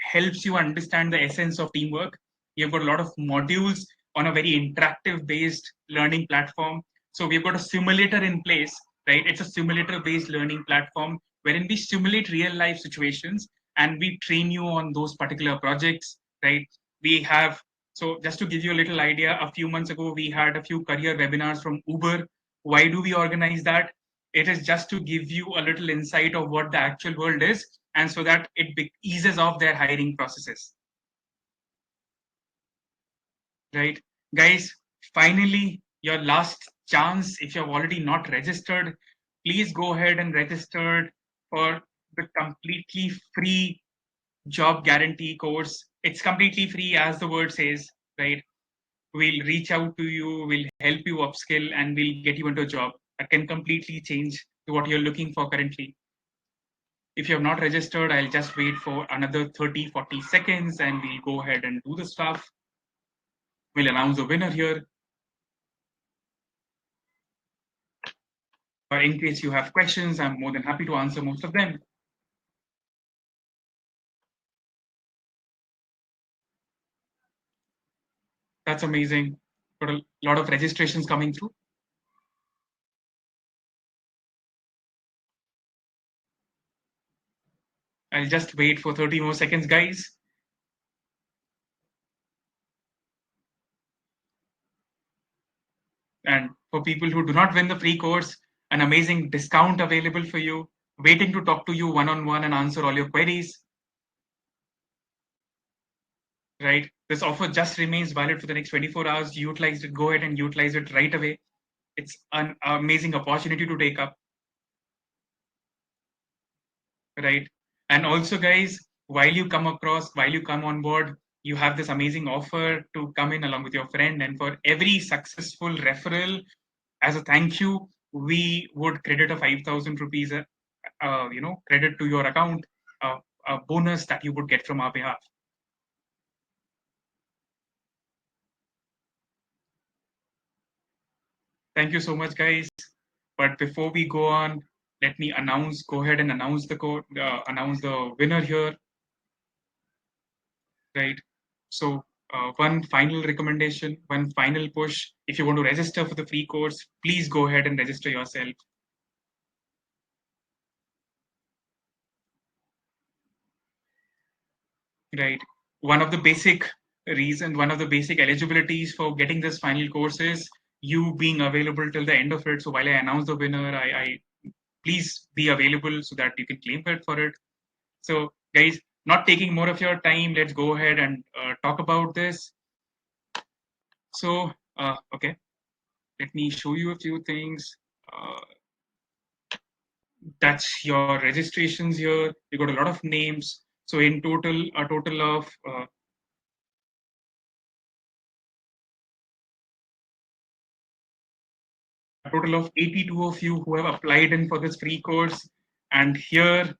helps you understand the essence of teamwork. You've got a lot of modules on a very interactive based learning platform. So we've got a simulator in place, right? It's a simulator based learning platform wherein we simulate real life situations and we train you on those particular projects, right? We have, so just to give you a little idea, a few months ago, we had a few career webinars from Uber. Why do we organize that? It is just to give you a little insight of what the actual world is, and so that it eases off their hiring processes, right? Guys, finally, your last chance. If you've already not registered, please go ahead and register for the completely free job guarantee course. It's completely free, as the word says, right? We'll reach out to you, we'll help you upskill, and we'll get you into a job that can completely change to what you're looking for currently. If you have not registered, I'll just wait for another 30-40 seconds and we'll go ahead and do the stuff. We'll announce the winner here. Or in case you have questions, I'm more than happy to answer most of them. That's amazing. Got a lot of registrations coming through. I'll just wait for 30 more seconds, guys. And for people who do not win the free course, an amazing discount available for you, waiting to talk to you one-on-one and answer all your queries, right? This offer just remains valid for the next 24 hours. Utilize it, go ahead and utilize it right away. It's an amazing opportunity to take up, right? And also, guys, while you come on board, you have this amazing offer to come in along with your friend. And for every successful referral, as a thank you, we would credit a 5,000 rupees, credit to your account, a bonus that you would get from our behalf. Thank you so much, guys. But before we go on, let me go ahead and announce the code, announce the winner here, right? So one final recommendation, one final push. If you want to register for the free course, please go ahead and register yourself. Right. One of the basic eligibilities for getting this final course is you being available till the end of it. So while I announce the winner, I please be available so that you can claim it for it. So guys, not taking more of your time, let's go ahead and talk about this. So, okay, let me show you a few things. That's your registrations here. You got a lot of names. So in total, a total of a total of 82 of you who have applied in for this free course. And here,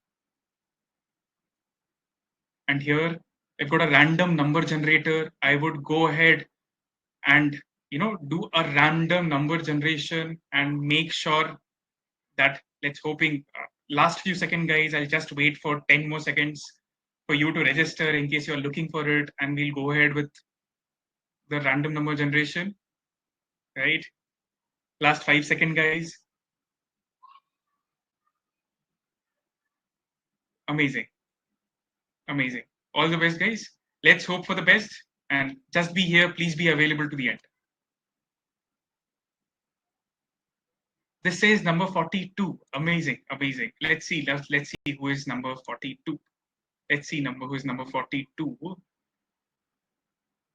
I've got a random number generator. I would go ahead and do a random number generation and make sure that let's hoping last few seconds, guys. I'll just wait for 10 more seconds for you to register in case you're looking for it, and we'll go ahead with the random number generation. Right, last 5 seconds, guys. Amazing. Amazing. All the best, guys. Let's hope for the best and just be here. Please be available to the end. This says number 42. Amazing. Amazing. Let's see. Let's see who is number 42. Let's see who is number 42.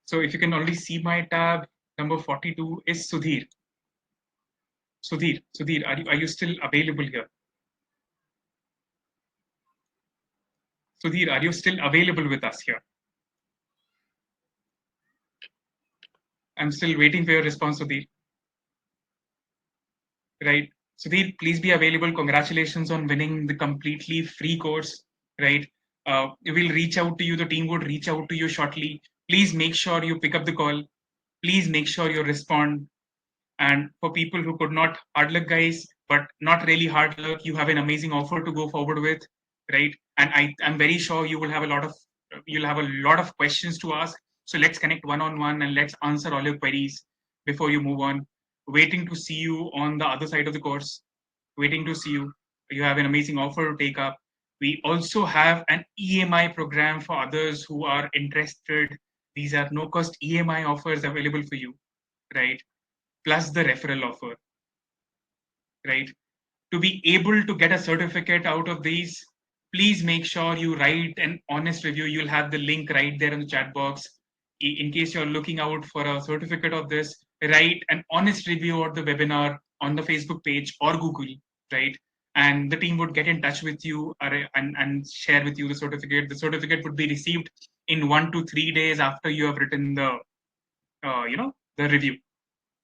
So if you can already see my tab, number 42 is Sudhir. Sudhir, are you still available here? Sudhir, are you still available with us here? I'm still waiting for your response, Sudhir. Right. Sudhir, please be available. Congratulations on winning the completely free course. Right. We'll reach out to you. The team would reach out to you shortly. Please make sure you pick up the call. Please make sure you respond. And for people who could not, hard luck, guys, but not really hard luck, you have an amazing offer to go forward with, right? And I'm very sure you'll have a lot of questions to ask. So let's connect one-on-one and let's answer all your queries before you move on. Waiting to see you on the other side of the course. Waiting to see you. You have an amazing offer to take up. We also have an EMI program for others who are interested. These are no-cost EMI offers available for you, right? Plus the referral offer, right? To be able to get a certificate out of these, please make sure you write an honest review. You'll have the link right there in the chat box. In case you're looking out for a certificate of this, write an honest review of the webinar on the Facebook page or Google, right? And the team would get in touch with you and share with you the certificate. The certificate would be received in 1 to 3 days after you have written the review.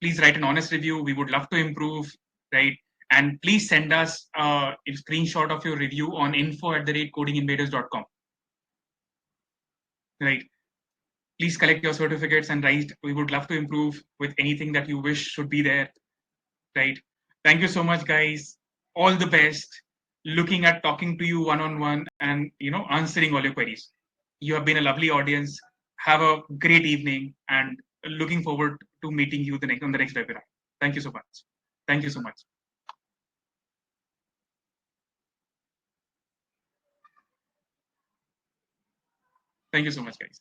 Please write an honest review. We would love to improve, right? And please send us a screenshot of your review on info@codinginvaders.com. Right. Please collect your certificates and write. We would love to improve with anything that you wish should be there. Right. Thank you so much, guys. All the best. Looking at talking to you one-on-one and answering all your queries. You have been a lovely audience. Have a great evening and looking forward to meeting you on the next webinar. Thank you so much. Thank you so much. Thank you so much, guys.